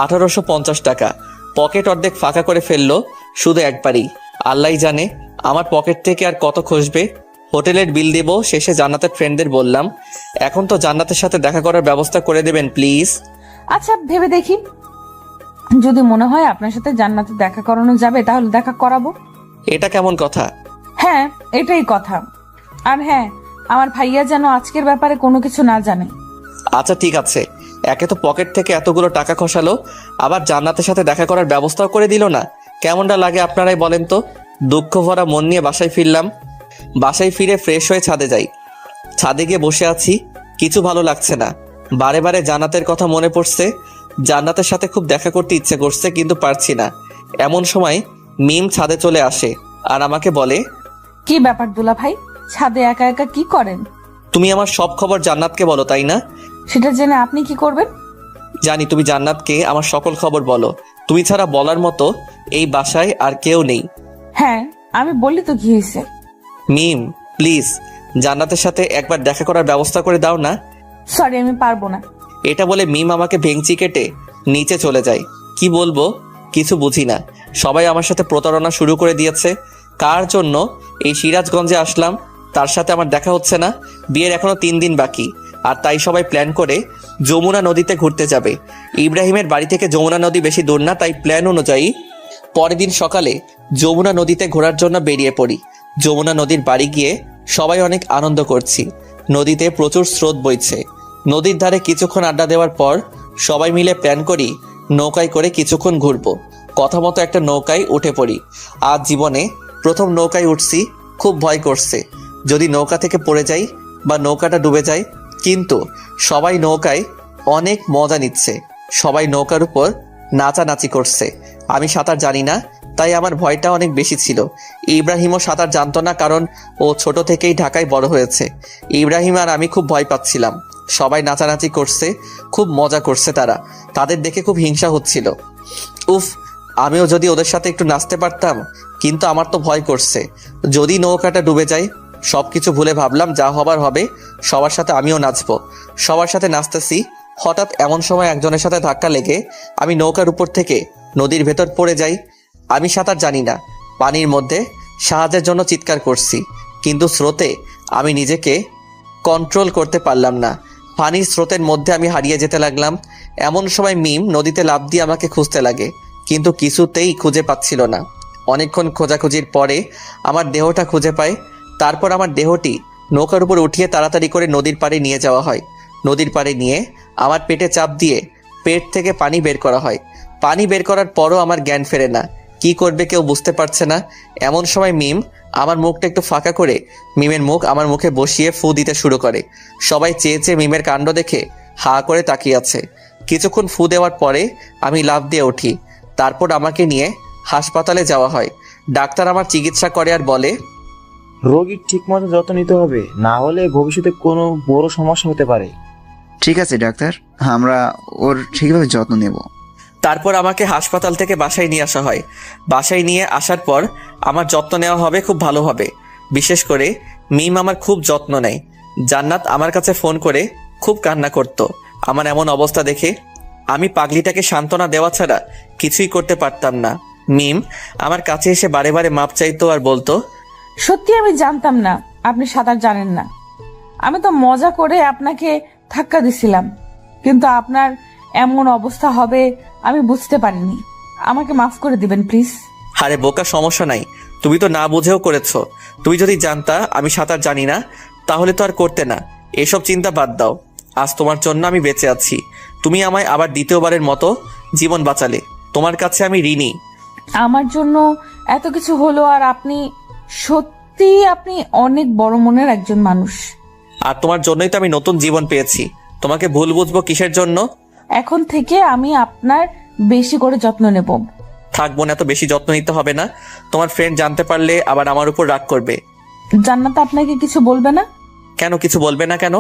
1850 টাকা। পকেট অর্ধেক ফাঁকা করে ফেললো শুধু একবারই। আল্লাহ জানে আমার পকেট থেকে আর কত খসবে। হোটেলের বিল দেব শেষে জান্নাতের ফ্রেন্ডদের বললাম এখন তো জান্নাতের সাথে দেখা করার ব্যবস্থা করে দেবেন প্লিজ। আচ্ছা ভেবে দেখি, যদি মনে হয় আপনার সাথে জান্নাতে দেখা করানো যাবে তাহলে দেখা করাবো। এটা কেমন কথা? হ্যাঁ এটাই কথা। আর হ্যাঁ, আমার ভাইয়া যেন আজকের ব্যাপারে কোনো কিছু না জানে। আচ্ছা ঠিক আছে। একে তো পকেট থেকে এতগুলো টাকা খসালো, আবার জান্নাতের সাথে দেখা করার ব্যবস্থাও করে দিল না। কেমনটা লাগে আপনারাই বলেন তো। দুঃখ ভরা মন নিয়ে বাসায় ফিরলাম। বাসায় ফিরে ফ্রেশ হয়ে ছাদে যাই। ছাদে গিয়ে বসে আছি, কিছু ভালো লাগছে না। বারে বারে জান্নাতের কথা মনে পড়ছে। জান্নাতের সাথে খুব দেখা করতে ইচ্ছে করছে কিন্তু পারছি না। এমন সময় মিম ছাদে চলে আসে আর আমাকে বলে, কি ব্যাপার দুলা ভাই, ছাদে একা একা কি করেন? তুমি আমার সব খবর জান্নাতকে বলো তাই না? সেটা জেনে আপনি কি করবেন? জানি তুমি জান্নাতকে আমার সকল খবর বলো। তুমি ছাড়া বলার মতো এই বাসায় আর কেউ নেই। হ্যাঁ আমি বললি তো কি হয়েছে। মিম প্লিজ জান্নাতের সাথে একবার দেখা করার ব্যবস্থা করে দাও না। সরি আমি পারবো না। এটা বলে মিম আমাকে ভেঙচি কেটে নিচে চলে যায়। কি বলবো কিছু বুঝি না। সবাই আমার সাথে প্রতারণা শুরু করে দিয়েছে। কার জন্য এই সিরাজগঞ্জে আসলাম তার সাথে আমার দেখা হচ্ছে না। বিয়ের এখনো 3 দিন বাকি, আর তাই সবাই প্ল্যান করে যমুনা নদীতে ঘুরতে যাবে। ইব্রাহিমের বাড়ি থেকে যমুনা নদী বেশি দূর না, তাই প্ল্যান অনুযায়ী পরের দিন সকালে যমুনা নদীতে ঘোরার জন্য বেরিয়ে পড়ি। যমুনা নদীর বাড়ি গিয়ে সবাই অনেক আনন্দ করছি। নদীতে প্রচুর স্রোত বইছে। নদীর ধারে কিছুক্ষণ আড্ডা দেওয়ার পর সবাই মিলে প্ল্যান করি নৌকায় করে কিছুক্ষণ ঘুরবো। কথা মতো একটা নৌকায় উঠে পড়ি। আজ জীবনে প্রথম নৌকায় উঠছি, খুব ভয় করছে যদি নৌকা থেকে পড়ে যাই বা নৌকাটা ডুবে যায়। কিন্তু সবাই নৌকায় অনেক মজা নিচ্ছে। সবাই নৌকার উপর নাচানাচি করছে। আমি সাঁতার জানি না, তাই আমার ভয়টা অনেক বেশি ছিল। ইব্রাহিমও সাঁতার জানতো না, কারণ ও ছোট থেকেই ঢাকায় বড় হয়েছে। ইব্রাহিম আর আমি খুব ভয় পাচ্ছিলাম। সবাই নাচানাচি করছে, খুব মজা করছে তারা। তাদের দেখে খুব হিংসা হচ্ছিল। উফ, আমিও যদি ওদের সাথে একটু নাচতে পারতাম। কিন্তু আমার তো ভয় করছে যদি নৌকাটা ডুবে যায়। সবকিছু ভুলে ভাবলাম যা হবার হবে, সবার সাথে আমিও নাচবো। সবার সাথে নাচতেছি, হঠাৎ এমন সময় একজনের সাথে ধাক্কা লেগে আমি নৌকার উপর থেকে নদীর ভেতর পড়ে যাই। আমি সাঁতার জানি না, পানির মধ্যে সাহায্যের জন্য চিৎকার করছি, কিন্তু স্রোতে আমি নিজেকে কন্ট্রোল করতে পারলাম না। পানির স্রোতের মধ্যে আমি হারিয়ে যেতে লাগলাম। এমন সময় মিম নদীতে লাফ দিয়ে আমাকে খুঁজতে লাগে, কিন্তু কিছুতেই খুঁজে পাচ্ছিল না। অনেকক্ষণ খোঁজাখুঁজির পরে আমার দেহটা খুঁজে পায়। তারপর আমার দেহটি নৌকার উপর উঠিয়ে তাড়াতাড়ি করে নদীর পাড়ে নিয়ে যাওয়া হয়। নদীর পাড়ে নিয়ে আমার পেটে চাপ দিয়ে পেট থেকে পানি বের করা হয়। পানি বের করার পরও আমার জ্ঞান ফেরে না। কি করবে কেউ বুঝতে পারছে না। এমন সময় মিম আমার মুখটা একটু ফাঁকা করে মিমের মুখ আমার মুখে বসিয়ে ফু দিতে শুরু করে। সবাই চেয়ে চেয়ে মিমের কাণ্ড দেখে হা করে তাকিয়ে আছে। কিছুক্ষণ ফু দেওয়ার পরে আমি লাফ দিয়ে উঠি। তারপর আমাকে নিয়ে হাসপাতালে যাওয়া হয়। ডাক্তার আমার চিকিৎসা করে আর বলে, রোগীর ঠিকমতো যত্ন নিতে হবে, না হলে ভবিষ্যতে কোনো বড় সমস্যা হতে পারে। ঠিক আছে ডাক্তার, আমরা ওর ঠিকভাবে যত্ন নেব। তারপর আমাকে হাসপাতাল থেকে বাসায় নিয়ে আসা হয়। বাসায় নিয়ে আসার পর আমার যত্ন নেওয়া হবে খুব ভালোভাবে। বিশেষ করে মিম আমার খুব যত্ন নেয়। জান্নাত আমার কাছে ফোন করে খুব কান্না করত আমার এমন অবস্থা দেখে। আমি পাগলিটাকে সান্ত্বনা দেওয়া ছাড়া কিছুই করতে পারতাম না। মিম আমার কাছে এসে বারে বারে মাপ চাইতো আর বলতো, সত্যি আমি জানতাম না আপনি সাঁতার জানেন না। আমি তো মজা করে আপনাকে ধাক্কা দিছিলাম, কিন্তু আপনার এমন অবস্থা হবে আমি বুঝতে পারিনি। আমাকে মাফ করে দিবেন প্লিজ। আরে বোকা, সমস্যা নাই, তুমি তো না বুঝেও করেছো। তুমি যদি জানতা আমি সাঁতার জানি না তাহলে তো আর করতে না। এসব চিন্তা বাদ দাও, আজ তোমার জন্য আমি বেঁচে আছি। তুমি আমায় আবার দ্বিতীয়বারের মতো জীবন বাঁচালে, তোমার কাছে আমি ঋণী। আমার জন্য এত কিছু হলো, আর আপনি অনেক বড় মনের একজন মানুষ। আর তোমার জন্যই তো আমি নতুন জীবন পেয়েছি। তোমাকে ভুল বুঝবো কিসের জন্য? এখন থেকে আমি আপনার বেশি করে যত্ন নেব। থাকবো না, এত বেশি যত্ন নিতে হবে না। তোমার ফ্রেন্ড জানতে পারলে আবার আমার উপর রাগ করবে। জান্নাত আপনাকে কিছু বলবে না? কেন কিছু বলবে না কেন?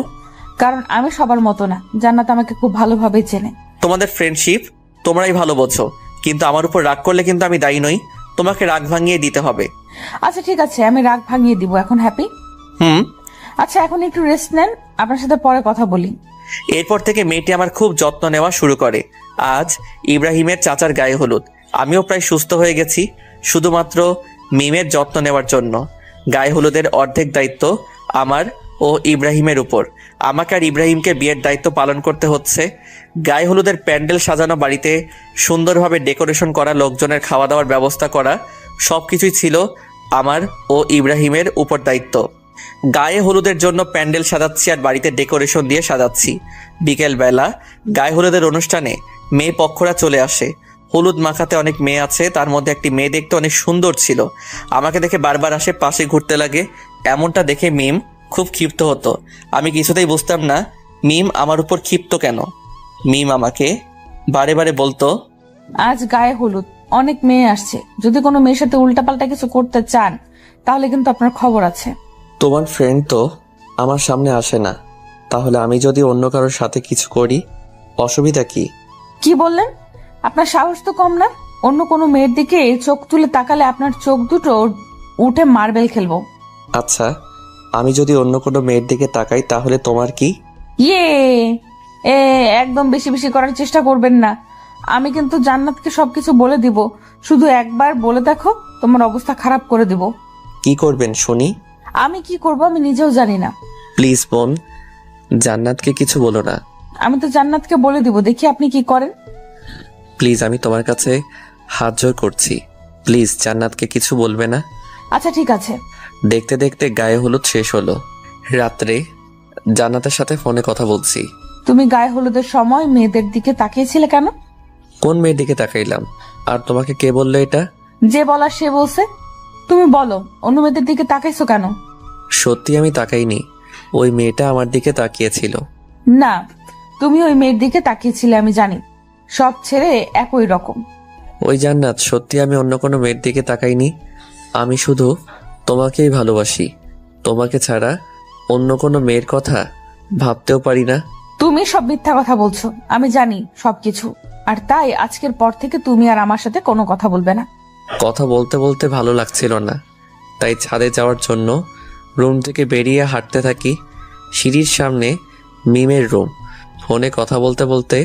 কারণ আমি সবার মতো না। জান্নাত আমাকে খুব ভালোভাবে চেনে। তোমাদের ফ্রেন্ডশিপ তোমরাই ভালো বোঝো, কিন্তু আমার উপর রাগ করলে কিন্তু আমি দায়ী নই। তোমাকে রাগ ভাঙিয়ে দিতে হবে। আচ্ছা ঠিক আছে, আমি রাগ ভাঙিয়ে দিব। এখন হ্যাপি? আচ্ছা এখন একটু রেস্ট নেন, আপনার সাথে পরে কথা বলি। এরপর থেকে মেয়েটি আমার খুব যত্ন নেওয়া শুরু করে। আজ ইব্রাহিমের চাচার গায়ে হলুদ। আমিও প্রায় সুস্থ হয়ে গেছি, শুধুমাত্র মিমের যত্ন নেওয়ার জন্য। গায়ে হলুদের অর্ধেক দায়িত্ব আমার ও ইব্রাহিমের উপর। আমাকে আর ইব্রাহিমকে বিয়ের দায়িত্ব পালন করতে হচ্ছে। গায়ে হলুদের প্যান্ডেল সাজানো, বাড়িতে সুন্দরভাবে ডেকোরেশন করা, লোকজনের খাওয়া দাওয়ার ব্যবস্থা করা, সবকিছুই ছিল আমার ও ইব্রাহিমের উপর দায়িত্ব। গায়ে হলুদের জন্য প্যান্ডেল সাজাচ্ছি আর বাড়িতে ডেকোরেশন দিয়ে সাজাচ্ছি। বিকেলবেলা গায়ে হলুদের অনুষ্ঠানে মেয়ে পক্ষরা চলে আসে। হলুদ মাখাতে অনেক মেয়ে আছে, তার মধ্যে একটি মেয়ে দেখতে অনেক সুন্দর ছিল। আমাকে দেখে বারবার আসে, পাশে ঘুরতে লাগে। এমনটা দেখে মিম খুব ক্ষিপ্ত হতো। আমি কিছুতেই বুঝতাম না মিম আমার উপর ক্ষিপ্ত কেন। মিম আমাকে বারে বারে বলতো, আজ গায়ে হলুদ, অনেক মেয়ে আসছে। যদি কোনো মেয়ের সাথে উল্টাপাল্টা কিছু করতে চান তাহলে কিন্তু আপনার খবর আছে। তোমার ফ্রেন্ড তো আমার সামনে আসে না, তাহলে আমি যদি অন্য কারোর সাথে কিছু করি অসুবিধা কি? কি বললেন? আপনার সাহস তো কম না। অন্য কোনো মেয়ের দিকে চোখ তুলে তাকালে আপনার চোখ দুটো উঠে মার্বেল খেলবো। আচ্ছা, আমি যদি অন্য কোনো মেয়ের দিকে তাকাই তাহলে তোমার কি? ইয়ে একদম বেশি বেশি করার চেষ্টা করবেন না। আমি কিন্তু জান্নাতকে সবকিছু বলে দিব। শুধু একবার বলে দেখো, তোমার অবস্থা খারাপ করে দিব। কি করবেন শুনি? আমি কি করব আমি নিজেও জানি না। প্লিজ বোন, জান্নাতকে কিছু বলো না। আমি তো জান্নাতকে বলে দিব, দেখি আপনি কি করেন। প্লিজ, আমি তোমার কাছে হাত জোড় করছি, প্লিজ জান্নাতকে কিছু বলবে না। আচ্ছা ঠিক আছে। দেখতে দেখতে গায়ে হলুদ শেষ হলো। রাত্রে জান্নাতের সাথে ফোনে কথা বলছি। তুমি গায়ে হলুদের সময় মেয়েদের দিকে তাকিয়েছিলে কেন? কোন মেয়ের দিকে তাকাইলাম? আর তোমাকে কে বললো এটা? যে বলার সে বলছে। তুমি বলো, অন্য মেয়েদের দিকে তাকাইছো কেন? সত্যি আমি তাকাইনি, ওই মেয়েটা আমার দিকে তাকিয়েছিল। না, তুমি ওই মেয়ের দিকে তাকিয়েছিলে, আমি জানি। সব ছেড়ে একই রকম। ওই জান্নাত, সত্যি আমি অন্য কোনো মেয়ের দিকে তাকাইনি। আমি শুধু তোমাকেই ভালোবাসি। তোমাকে ছাড়া অন্য কোনো মেয়ের কথা ভাবতেও পারি না। তুমি সব মিথ্যা কথা বলছো, আমি জানি সবকিছু। আর তাই আজকের পর থেকে তুমি আর আমার সাথে কোনো কথা বলবে না। কথা বলতে বলতে ভালো লাগছিল না, তাই ছাদে যাওয়ার জন্য রুম থেকে বেরিয়ে হাঁটতে থাকি। সিঁড়ির সামনে মিমের রুম। ফোনে কথা বলতে বলতে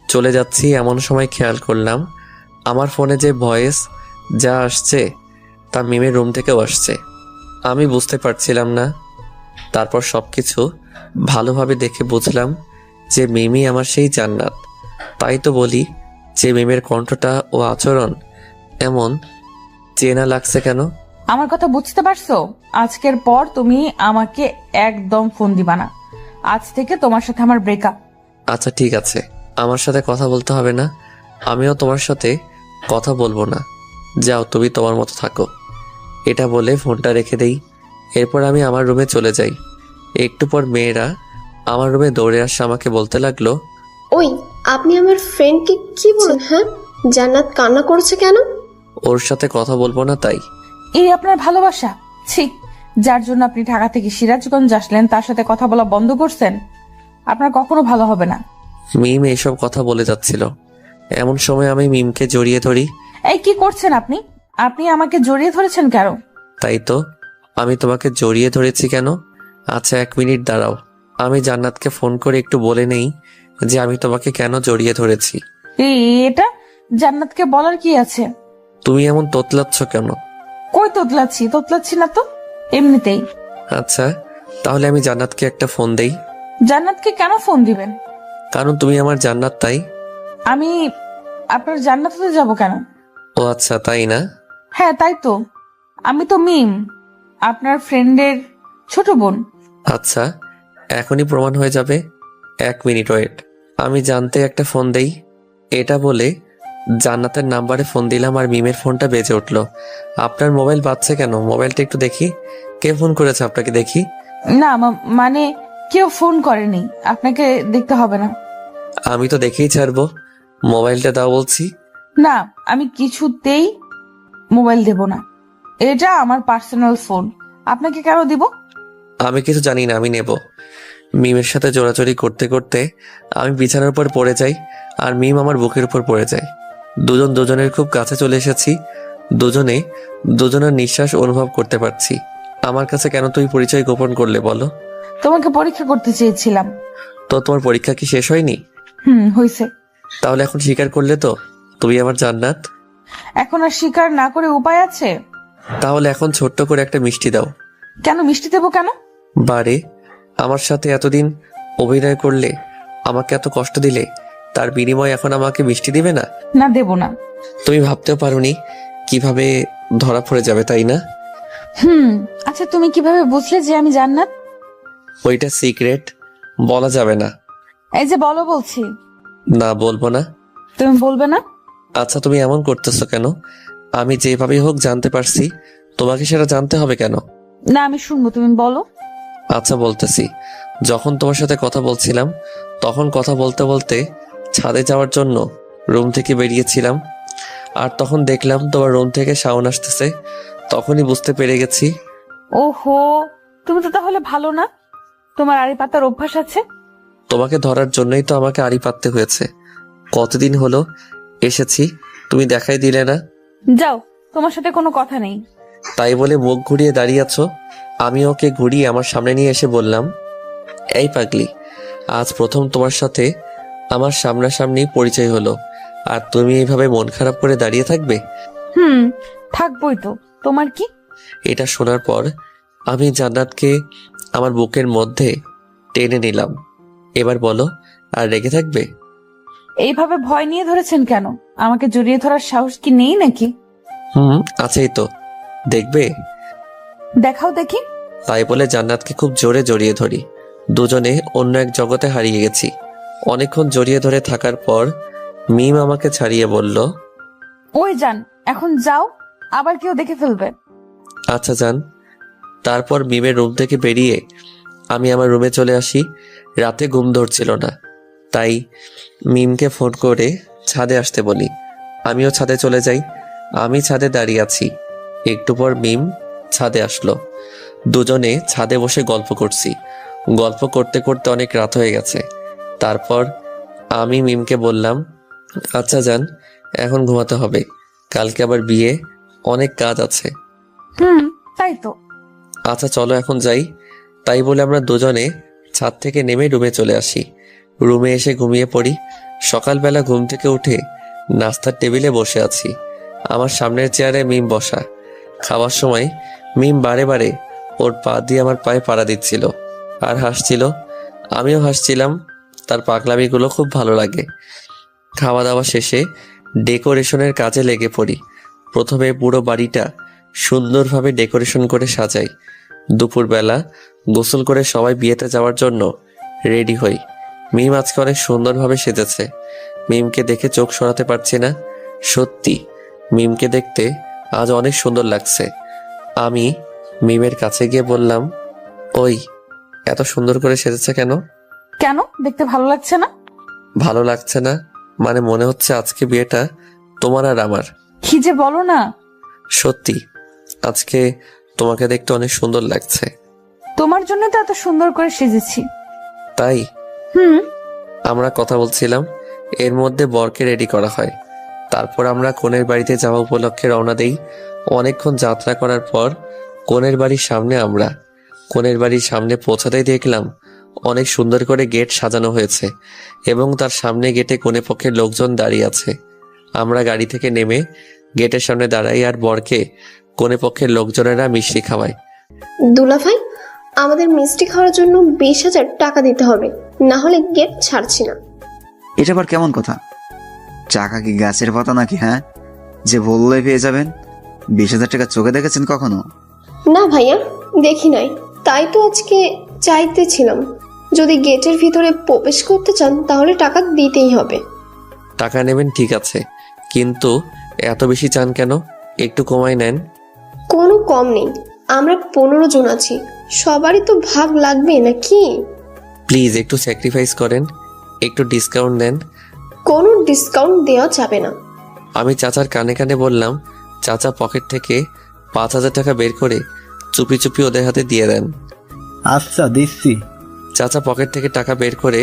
চলে যাচ্ছি, এমন সময় খেয়াল করলাম আমার ফোনে যে ভয়েস যা আসছে তা মিমের রুম থেকেও আসছে। আমি বুঝতে পারছিলাম না। তারপর সবকিছু ভালোভাবে দেখে বুঝলাম যে মিমি আমার সেই জান্নাত। তাই তো বলি যে মিমের কণ্ঠটা ও আচরণ এমন চেনা লাগছে কেন? আমার কথা বুঝতে পারছো? আজকের পর তুমি আমাকে একদম ফোন দিবা না। আজ থেকে তোমার সাথে আমার ব্রেকআপ। আচ্ছা ঠিক আছে, আমার সাথে কথা বলতে হবে না, আমিও তোমার সাথে কথা বলবো না। যাও, তুমি তোমার মতো থাকো। এটা বলে ফোনটা রেখে দেই। এরপর আমি আমার রুমে চলে যাই। একটু পর মেয়েরা আমার রুমে দৌড়ে আসে, আমাকে বলতে লাগলো, ওই আপনি আমার ফ্রেন্ডকে কি বলেন? হ্যাঁ, জান্নাত কান্না করছে কেন? ওর সাথে কথা বলবো না তাই। এই আপনার ভালোবাসা? ছি, যার জন্য আপনি ঢাকা থেকে সিরাজগঞ্জ আসলেন তার সাথে কথা বলা বন্ধ করছেন, আপনার কখনো ভালো হবে না। মিম এইসব কথা বলে যাচ্ছিল, এমন সময় আমি মিমকে জড়িয়ে ধরি। এই কি করছেন আপনি? আপনি আমাকে জড়িয়ে ধরেছেন কেন? তাই তো, আমি তোমাকে জড়িয়ে ধরেছি কেন? আচ্ছা 1 মিনিট দাঁড়াও, আমি জান্নাতকে ফোন করে একটু বলে নেই যে আমি তোমাকে কেন জড়িয়ে ধরেছি। এটা জান্নাতকে বলার কি আছে? তুমি এমন তোতলাচ্ছ কেন? কই তোতলাচ্ছি না তো, এমনিতেই। আচ্ছা তাহলে আমি জান্নাতকে একটা ফোন দেই। জান্নাতকে কেন ফোন দিবেন? কারণ তুমি আমার জান্নাত, তাই। আমি আপনার জান্নাতে যাব কেন? ও আচ্ছা, তাই না? হ্যাঁ তাই তো, আমি তো মিম, আপনার ফ্রেন্ডের ছোট বোন। আচ্ছা এখনই প্রমাণ হয়ে যাবে। 1 মিনিট ওয়েট, আমি জানতে একটা ফোন দেই। এটা বলে জান্নাতের নাম্বারে ফোন দিলাম আর মিমের ফোনটা বেজে উঠলো। আপনার মোবাইল বাজছে কেন? মোবাইলটা একটু দেখি। কে ফোন করেছে আপনাকে দেখি? না মানে কেউ ফোন করেনি, আপনাকে দেখতে হবে না। আমি তো দেখেই ছাড়বো, মোবাইলটা দাও বলছি। না, আমি কিছুতেই মোবাইল দেব না, এটা আমার পার্সোনাল ফোন, আপনাকে কেন দিব? আমি কিছু জানি না, আমি নেব। মিমের সাথে জোরাজোরি করতে করতে আমি বিছানার উপর পড়ে যাই আর মিম আমার বুকের উপর পড়ে যায়। দুজন দুজনের খুব কাছে চলে এসেছি, দুজনের নিঃশ্বাস অনুভব করতে পারছি। আমার কাছে কেন তুই পরিচয় গোপন করলে বলো? তোমাকে পরীক্ষা করতে চেয়েছিলাম। তো তোমার পরীক্ষা কি শেষ হয়নি? হয়েছে। তাহলে এখন স্বীকার করলে তো তুমি আমার জান্নাত? এখন আর স্বীকার না করে উপায় আছে? তাহলে এখন ছোট্ট করে একটা মিষ্টি দাও। কেন মিষ্টি দেবো কেন? বারে, আমার সাথে এতদিন অভিনয় করলে, আমাকে এত কষ্ট দিলে, তার বিনিময়ে এখন আমাকে মিষ্টি দিবে না? না, দেব না। তুমি ভাবতেও পারোনি কিভাবে ধরা পড়ে যাবে, তাই না? আচ্ছা তুমি কিভাবে বুঝলে যে আমি জান্নাত? ওইটা সিক্রেট, বলা যাবে না। এই যে বলো বলছি। না, বলবো না। তুমি বলবে না? আচ্ছা তুমি এমন করতেছো কেন? আমি যেভাবেই হোক জানতে পারছি, তোমাকে সেটা জানতে হবে কেন? না আমি শুনবো, তুমি বলো। আচ্ছা বলতেছি। যখন তোমার সাথে কথা বলছিলাম, তখন কথা বলতে বলতে ছাদে যাওয়ার জন্য রুম থেকে বেরিয়েছিলাম, আর তখন দেখলাম তোমার রুম থেকে সাউন্ড আসতেছে। তখনই বুঝতে পেরে গেছি। ওহো, তুমি তো তাহলে ভালো না, তোমার আড়ি পাতার অভ্যাস আছে। তোমাকে ধরার জন্যই তো আমাকে আড়ি পাততে হয়েছে। কতদিন হলো এসেছি, তুমি দেখাই দিলে না। যাও, তোমার সাথে কোনো কথা নেই। তাই বলে মুখ ঘুরিয়ে দাঁড়িয়ে আছো। আমি ওকে ঘুরিয়ে আমার সামনে নিয়ে এসে বললাম, এই পাগলি, আজ প্রথম তোমার সাথে আমার সামনাসামনি পরিচয় হলো, আর তুমি এইভাবে মন খারাপ করে দাঁড়িয়ে থাকবে? থাকবোই তো, তোমার কি? এটা শোনার পর আমি জান্নাতকে আমার বুকের মধ্যে টেনে নিলাম। এবার বলো, আর রেগে থাকবে? এইভাবে ভয় নিয়ে ধরেছেন কেন? আমাকে জড়িয়ে ধরার সাহস কি নেই নাকি? আছেই তো, দেখবে? দেখাও দেখি। তাই বলে জান্নাতকে খুব জোরে জড়িয়ে ধরি। দুজনে অন্য এক জগতে হারিয়ে গেছি। অনেকক্ষণ জড়িয়ে ধরে থাকার পর মিম আমাকে ছাড়িয়ে বলল, ওই যান, এখন যাও, আবার কেউ দেখে ফেলবে। আচ্ছা যান। তারপর মিমের রুম থেকে বেরিয়ে আমি আমার রুমে চলে আসি। রাতে ঘুম ধরছিল না, তাই মিমকে ফোন করে ছাদে আসতে বলি। আমিও ছাদে চলে যাই। আমি ছাদে দাঁড়িয়ে আছি, একটু পর মিম ছাদে আসলো। দুজনে ছাদে বসে গল্প করছি। গল্প করতে করতে অনেক রাত হয়ে গেছে। তারপর আমি মিমকে বললাম, আচ্ছা যান, এখন ঘুমাতে হবে, কালকে আবার বিয়ে, অনেক কাজ আছে। তাই তো। আচ্ছা চলো এখন যাই। তাই বলে আমরা দুজনে ছাদ থেকে নেমে রুমে চলে আসি। রুমে এসে ঘুমিয়ে পড়ি। সকালবেলা ঘুম থেকে উঠে নাস্তার টেবিলে বসে আছি। আমার সামনের চেয়ারে মিম বসা। খাওয়ার সময় মিম বারে বারে ওর পা দিয়ে আমার পায়ে পাড়া দিচ্ছিল আর হাসছিল। আমিও হাসছিলাম। তার পাগলামিগুলো খুব ভালো লাগে। খাওয়া দাওয়া শেষে ডেকোরেশনের কাজে লেগে পড়ি। প্রথমে পুরো বাড়িটা সুন্দরভাবে ডেকোরেশন করে সাজাই। দুপুরবেলা গোসল করে সবাই বিয়েতে যাওয়ার জন্য রেডি হই। মিম আজকে অনেক সুন্দরভাবে সেজেছে। মিমকে দেখে চোখ সরাতে পারছি না। সত্যি মিমকে দেখতে আজ অনেক সুন্দর লাগছে। আমি মিমের কাছে গিয়ে বললাম, ওই এত সুন্দর করে সেজেছে কেন? কেন, দেখতে ভালো লাগছে না? ভালো লাগছে না মানে মনে হচ্ছে আজকে বিয়েটা তোমার আর আমার। কি যে বলো না। সত্যি আজকে তোমাকে দেখতে অনেক সুন্দর লাগছে। তোমার জন্য তো এত সুন্দর করে সেজেছি। তাই? হুম। আমরা কথা বলছিলাম, এর মধ্যে বরকে রেডি করা হয়। তারপর আমরা কনের বাড়িতে যাওয়া উপলক্ষে রওনা দেই। অনেকক্ষণ যাত্রা করার পর কনের বাড়ির সামনে পৌঁছাতেই দেখলাম অনেক সুন্দর করে গেট সাজানো হয়েছে এবং তার সামনে গেটে কনে পক্ষের লোকজন দাঁড়িয়ে আছে। আমরা গাড়ি থেকে নেমে গেটের সামনে দাঁড়াই আর বরকে কনে পক্ষের লোকজনেরা মিষ্টি খাওয়ায়। দুলাভাই, আমাদের মিষ্টি খাওয়ার জন্য 20,000 টাকা দিতে হবে, না হলে গেট ছাড়ছি না। এটা আবার কেমন কথা? টাকা কি গাছের পাতা নাকি? হ্যাঁ, যে বললেই পেয়ে যাবেন। 20,000 টাকা চোখে দেখেছেন কখনো? না ভাইয়া, দেখি নাই, তাই তো আজকে চাইতেছিলাম। যদি গেটের ভিতরে প্রবেশ করতে চান তাহলে টাকা দিতেই হবে। টাকা নেবেন ঠিক আছে, কিন্তু এত বেশি চান কেন? একটু কমাই নেন। কোনো কম নেই, আমরা 15 জন আছি, সবারই তো ভাগ লাগবে নাকি? প্লিজ একটু স্যাক্রিফাইস করেন, একটু ডিসকাউন্ট দেন। কোনো ডিসকাউন্ট দেওয়া যাবে না। আমি চাচার কানে কানে বললাম। চাচা পকেট থেকে 5,000 টাকা বের করে চুপি চুপি ওদের হাতে দিয়ে দেন। আচ্ছা, দিচ্ছি। চাচা পকেট থেকে টাকা বের করে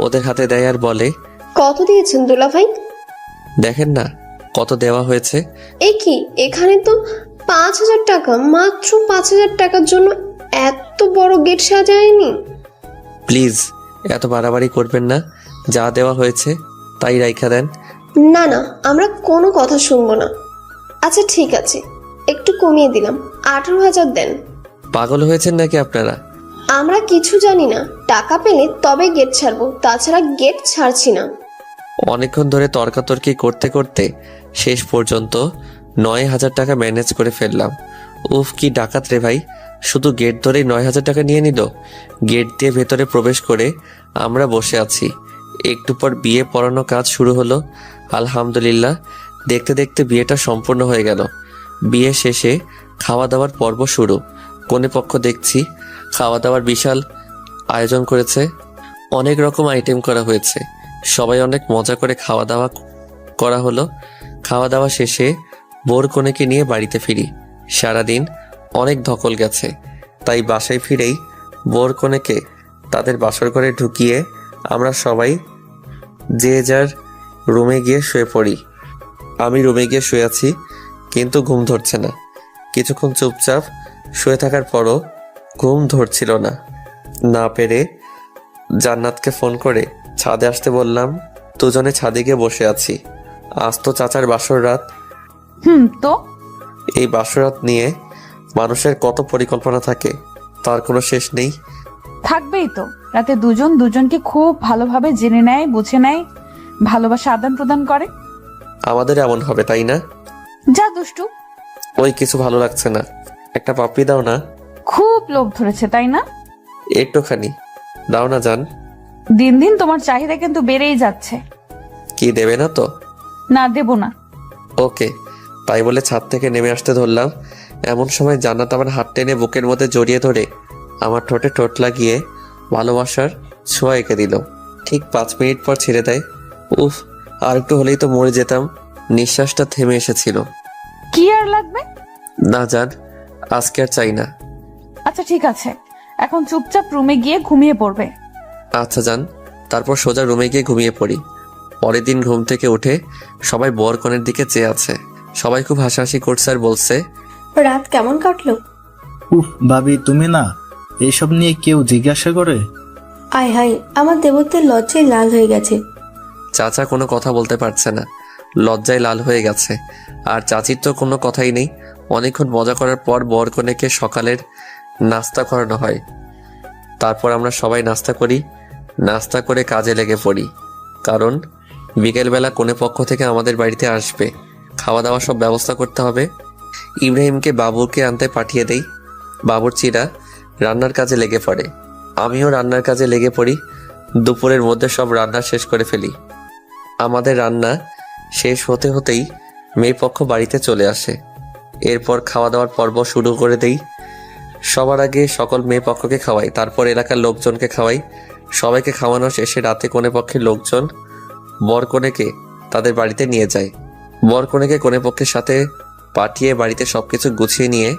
ওদের হাতে দেয় আর বলে, কত দিয়েছেন দুলাভাই? দেখেন না কত দেওয়া হয়েছে। এ কি, এখানে তো 5,000 টাকা, মাত্র 5,000 টাকার জন্য এত বড় গেট সাজায়নি। প্লিজ এত বাড়াবাড়ি করবেন না, যা দেওয়া হয়েছে তাই রাইখা দেন। না না, আমরা কোনো কথা শুনবো না। আচ্ছা ঠিক আছে, একটু কমিয়ে দিলাম, 18,000 দেন। পাগল হয়েছেন নাকি আপনারা? আমরা কিছু জানি না, টাকা পেলে তবে গেট ছাড়বো, তাছাড়া গেট ছাড়ছি না। অনেকক্ষণ ধরে তর্কাতর্কি করতে করতে শেষ পর্যন্ত 9,000 টাকা ম্যানেজ করে ফেললাম। উফ, কি ডাকাত রে ভাই, শুধু গেট ধরেই 9,000 টাকা নিয়ে নিল। গেট দিয়ে ভেতরে প্রবেশ করে আমরা বসে আছি। একটু পর বিয়ে পড়ানো কাজ শুরু হলো। আলহামদুলিল্লাহ, দেখতে দেখতে বিয়েটা সম্পূর্ণ হয়ে গেল। বিয়ে শেষে খাওয়া দাওয়ার পর্ব শুরু। কনে পক্ষ দেখছি খাওয়া দাওয়ার বিশাল আয়োজন করেছে, অনেক রকম আইটেম করা হয়েছে। সবাই অনেক মজা করে খাওয়া দাওয়া করা হলো। খাওয়া দাওয়া শেষে বোর কনেকে নিয়ে বাড়িতে ফিরি। সারাদিন অনেক ধকল গেছে, তাই বাসায় ফিরেই বোর কনেকে তাদের বাসর ঘরে ঢুকিয়ে আমরা সবাই যে যার রুমে গিয়ে শুয়ে পড়ি। আমি রুমে গিয়ে শুয়ে আছি, কিন্তু ঘুম ধরছে না। কিছুক্ষণ চুপচাপ শুয়ে থাকার পরও ঘুম ধরছিল না। না পেরে জান্নাতকে ফোন করে ছাদে আসতে বললাম। দুজনে ছাদে গিয়ে বসে আছি। আজ তো চাচার বাসর রাত। তো এই বাসরাত নিয়ে মানুষের কত পরিকল্পনা থাকে, তার কোনো শেষ নেই। থাকবেই তো, রাতে দুজন দুজনকে খুব ভালোভাবে জেনে নেয়, বুঝে নেয়, ভালোবাসা আদান প্রদান করে। আমাদের এমন হবে তাই না? যা দুষ্টু। ওই কিছু ভালো লাগছে না, একটা পাপ্পি দাও না। খুব লোভ ধরেছে তাই না? একটুখানি দাও না জান। দিন দিন তোমার চাহিদা কিন্তু বেড়েই যাচ্ছে। কি দেবে না তো? না, দেব না। ওকে, তাই বলে ছাদ থেকে নেমে আসতে ধরলাম। এমন সময় জান্নাত আমার হাত টেনে বুকের মধ্যে জড়িয়ে ধরে আমার ঠোঁটে ঠোঁট লাগিয়ে ভালোবাসার ছোঁয়া এঁকে দিল। ঠিক 5 মিনিট পর ছেড়ে দেয়। উফ, আর একটু হলেই তো মরে যেতাম। নিঃশ্বাসটা থেমে এসেছিল। কি আর লাগবে? না জান, আজকে আর চাই না। আচ্ছা ঠিক আছে, এখন চুপচাপ রুমে গিয়ে ঘুমিয়ে পড়বে। আচ্ছা জান। তারপর সোজা রুমে গিয়ে ঘুমিয়ে পড়ি। পরের দিন ঘুম থেকে উঠে সবাই বর কনের দিকে চেয়ে আছে। সবাই খুব হাসাহাসি করছে আর বলছে, রাত কেমন কাটলো? উফ ভাবি, তুমি না এইসব নিয়ে কেউ জিজ্ঞাসা করে? আয় হায়, আমার দেবত্বের লজ্জায় লাল হয়ে গেছে। চাচা কোনো কথা বলতে পারছে না, লজ্জায় লাল হয়ে গেছে। আর চাচির তো কোনো কথাই নেই। অনেকক্ষণ মজা করার পর বর কনেকে সকালের নাস্তা করানো হয়। তারপর আমরা সবাই নাস্তা করি। নাস্তা করে কাজে লেগে পড়ি, কারণ বিকেলবেলা কোনে পক্ষ থেকে আমাদের বাড়িতে আসবে। খাওয়া দাওয়া সব ব্যবস্থা করতে হবে। ইব্রাহিমকে বাবুরকে আনতে পাঠিয়ে দেই। বাবুর্চিরা রান্নার কাজে লেগে পড়ে। আমিও রান্নার কাজে লেগে পড়ি। দুপুরের মধ্যে সব রান্না শেষ করে ফেলি। আমাদের রান্না শেষ হতে হতেই মেয়ে পক্ষ বাড়িতে চলে আসে। এরপর খাওয়া দাওয়ার পর্ব শুরু করে দেই। সবার আগে সকল মেয়ে পক্ষকে খাওয়াই, তারপর এলাকার লোকজনকে খাওয়াই। সবাইকে খাওয়ানো শেষে রাতে কোনে পক্ষের লোকজন বর কনেকে তাদের বাড়িতে নিয়ে যায়। বর কনেকে কোনে পক্ষের সাথে পাঠিয়ে বাড়িতে সবকিছু গুছিয়ে নিয়ে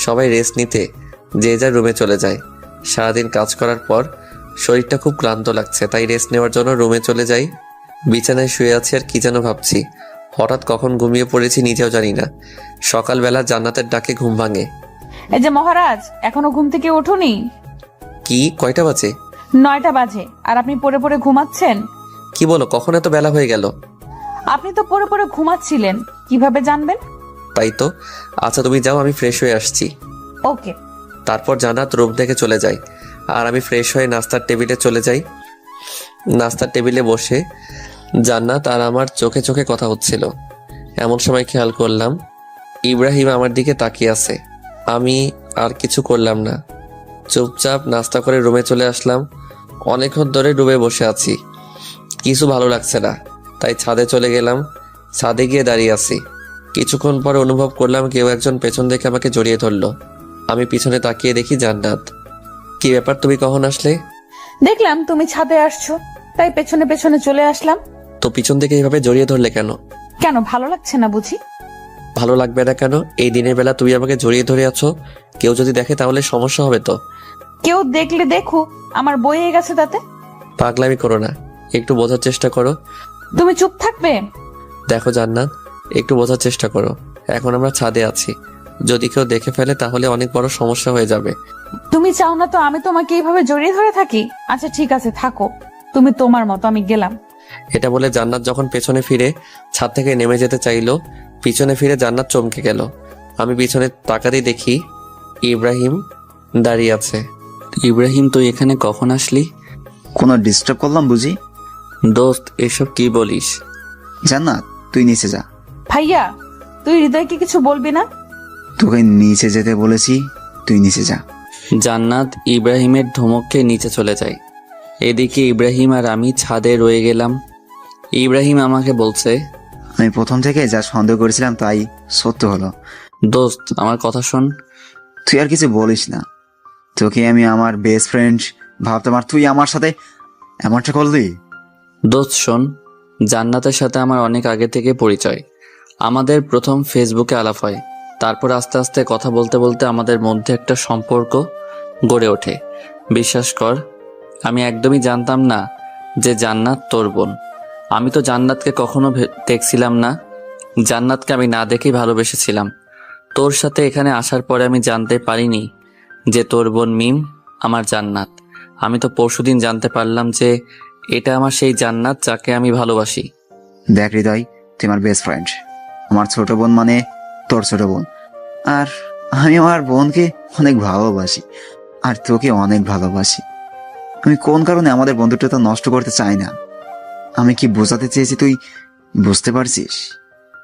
সবাই রেস্ট নিতে যে যার রুমে চলে যায়। সারাদিন কাজ করার পর শরীরটা খুব ক্লান্ত লাগছে, তাই রেস্ট নেওয়ার জন্য রুমে চলে যাই। বিছানায় শুয়ে আছি আর কি যেন ভাবছি। হঠাৎ কখন ঘুমিয়ে পড়েছি নিজেও জানি না। সকালবেলা জান্নাতের ডাকে ঘুম ভাঙে। এই যে মহারাজ, এখনো ঘুম থেকে ওঠোনি? কি, কয়টা বাজে? 9টা বাজে, আর আপনি পড়ে পড়ে ঘুমাচ্ছেন? কি বলো, কখন এত বেলা হয়ে গেল? আপনি তো পড়ে পড়ে ঘুমাচ্ছিলেন, কিভাবে জানবেন? তাই তো। আচ্ছা তুমি যাও, আমি ফ্রেশ হয়ে আসছি। ওকে। তারপর জান্নাত রুম থেকে চলে যায় আর আমি ফ্রেশ হয়ে নাস্তার টেবিলে চলে যাই। নাস্তার টেবিলে বসে জান্নাত আর আমার চোখে চোখে কথা হচ্ছিল। এমন সময় খেয়াল করলাম ইব্রাহিম আমার দিকে তাকিয়ে আছে। আমি আর কিছু করলাম না, চুপচাপ নাস্তা করে রুমে চলে আসলাম। অনেকক্ষণ ধরে রুমে বসে আছি, কিছু ভালো লাগছে না, তাই ছাদে চলে গেলাম। ছাদে গিয়ে দাঁড়িয়ে আছি। কিছুক্ষণ পরে অনুভব করলাম কেউ একজন পেছন থেকে আমাকে জড়িয়ে ধরলো। আমি পিছনে তাকিয়ে দেখি জান্নাত। কি ব্যাপার, তুমি কখন আসলে? দেখলাম তুমি ছাদে আসছো, তাই পেছনে পেছনে চলে আসলাম। তো পিছন থেকে এইভাবে জড়িয়ে ধরলে কেন? কেন, ভালো লাগছে না বুঝি? ভালো লাগবে না কেন? এই দিনের বেলা তুমি আমাকে জড়িয়ে ধরে আছো, কেউ যদি দেখে তাহলে সমস্যা হবে তো। কেউ দেখলে দেখো, আমার বইয়ে গেছে তাতে। পাগলামি করো না, একটু বোঝার চেষ্টা করো। তুমি চুপ থাকবে? দেখো জান্নাত, একটু বোঝার চেষ্টা করো। এখন আমরা ছাদে আছি, যদি কেউ দেখে ফেলে তাহলে অনেক বড় সমস্যা হয়ে যাবে। তুমি চাও না তো আমি তোমাকে এইভাবে জড়িয়ে ধরে থাকি? আচ্ছা ঠিক আছে, থাকো তুমি তোমার মতো, আমি গেলাম। এটা বলে জান্নাত যখন পেছনে ফিরে ছাদ থেকে নেমে যেতে চাইলো, পিছনে ফিরে জান্নাত চমকে গেল। আমি পিছনে তাকাতেই দেখি ইব্রাহিম দাঁড়িয়ে আছে। ইব্রাহিম, তুই এখানে কখন আসলি? কোনো ডিস্টার্ব করলাম বুঝি? দোস্ত, এসব কি বলিস? জান্নাত, তুই নিচে যা। ভাইয়া, তুই হৃদয়কে কিছু বলবি না? তোকে নিচে যেতে বলেছি, তুই নিচে যা। জান্নাত ইব্রাহিমের ধমকে নিচে চলে যায়। এদিকে ইব্রাহিম আর আমি ছাদে রয়ে গেলাম। ইব্রাহিম আমাকে বলছে, আমি প্রথম থেকে যা সন্দেহ করেছিলাম তাই সত্য হলো। দোস্ত আমার কথা শোন। তুই আর কিছু বলিস না, তোকে আমি আমার বেস্ট ফ্রেন্ড ভাবতাম আর তুই আমার সাথে এমনটা করলি। দোস্ত শোন, জান্নাতের সাথে আমার অনেক আগে থেকে পরিচয়। আমাদের প্রথম ফেসবুকে আলাপ হয়, তারপর আস্তে আস্তে কথা বলতে বলতে আমাদের মধ্যে একটা সম্পর্ক গড়ে ওঠে। বিশ্বাস কর, আমি একদমই জানতাম না যে জান্নাত তোর বোন। আমি তো জান্নাতকে কখনো দেখছিলাম না, জান্নাতকে আমি না দেখেই ভালোবেসেছিলাম। তোর সাথে এখানে আসার পরে আমি জানতে পারিনি যে তোর বোন মিম আমার জান্নাত। আমি তো পরশুদিন জানতে পারলাম যে এটা আমার সেই জান্নাত যাকে আমি ভালোবাসি। দেখ হৃদয়, তুই আমার বেস্ট ফ্রেন্ড, আমার ছোট বোন মানে তোর ছোট বোন। আর আমি আমার বোনকে অনেক ভালোবাসি আর তোকে অনেক ভালোবাসি। আমি কোন কারণে আমাদের বন্ধুত্বটা নষ্ট করতে চাই না। আমি কি বোঝাতে চেয়েছি তুই বুঝতে পারছিস?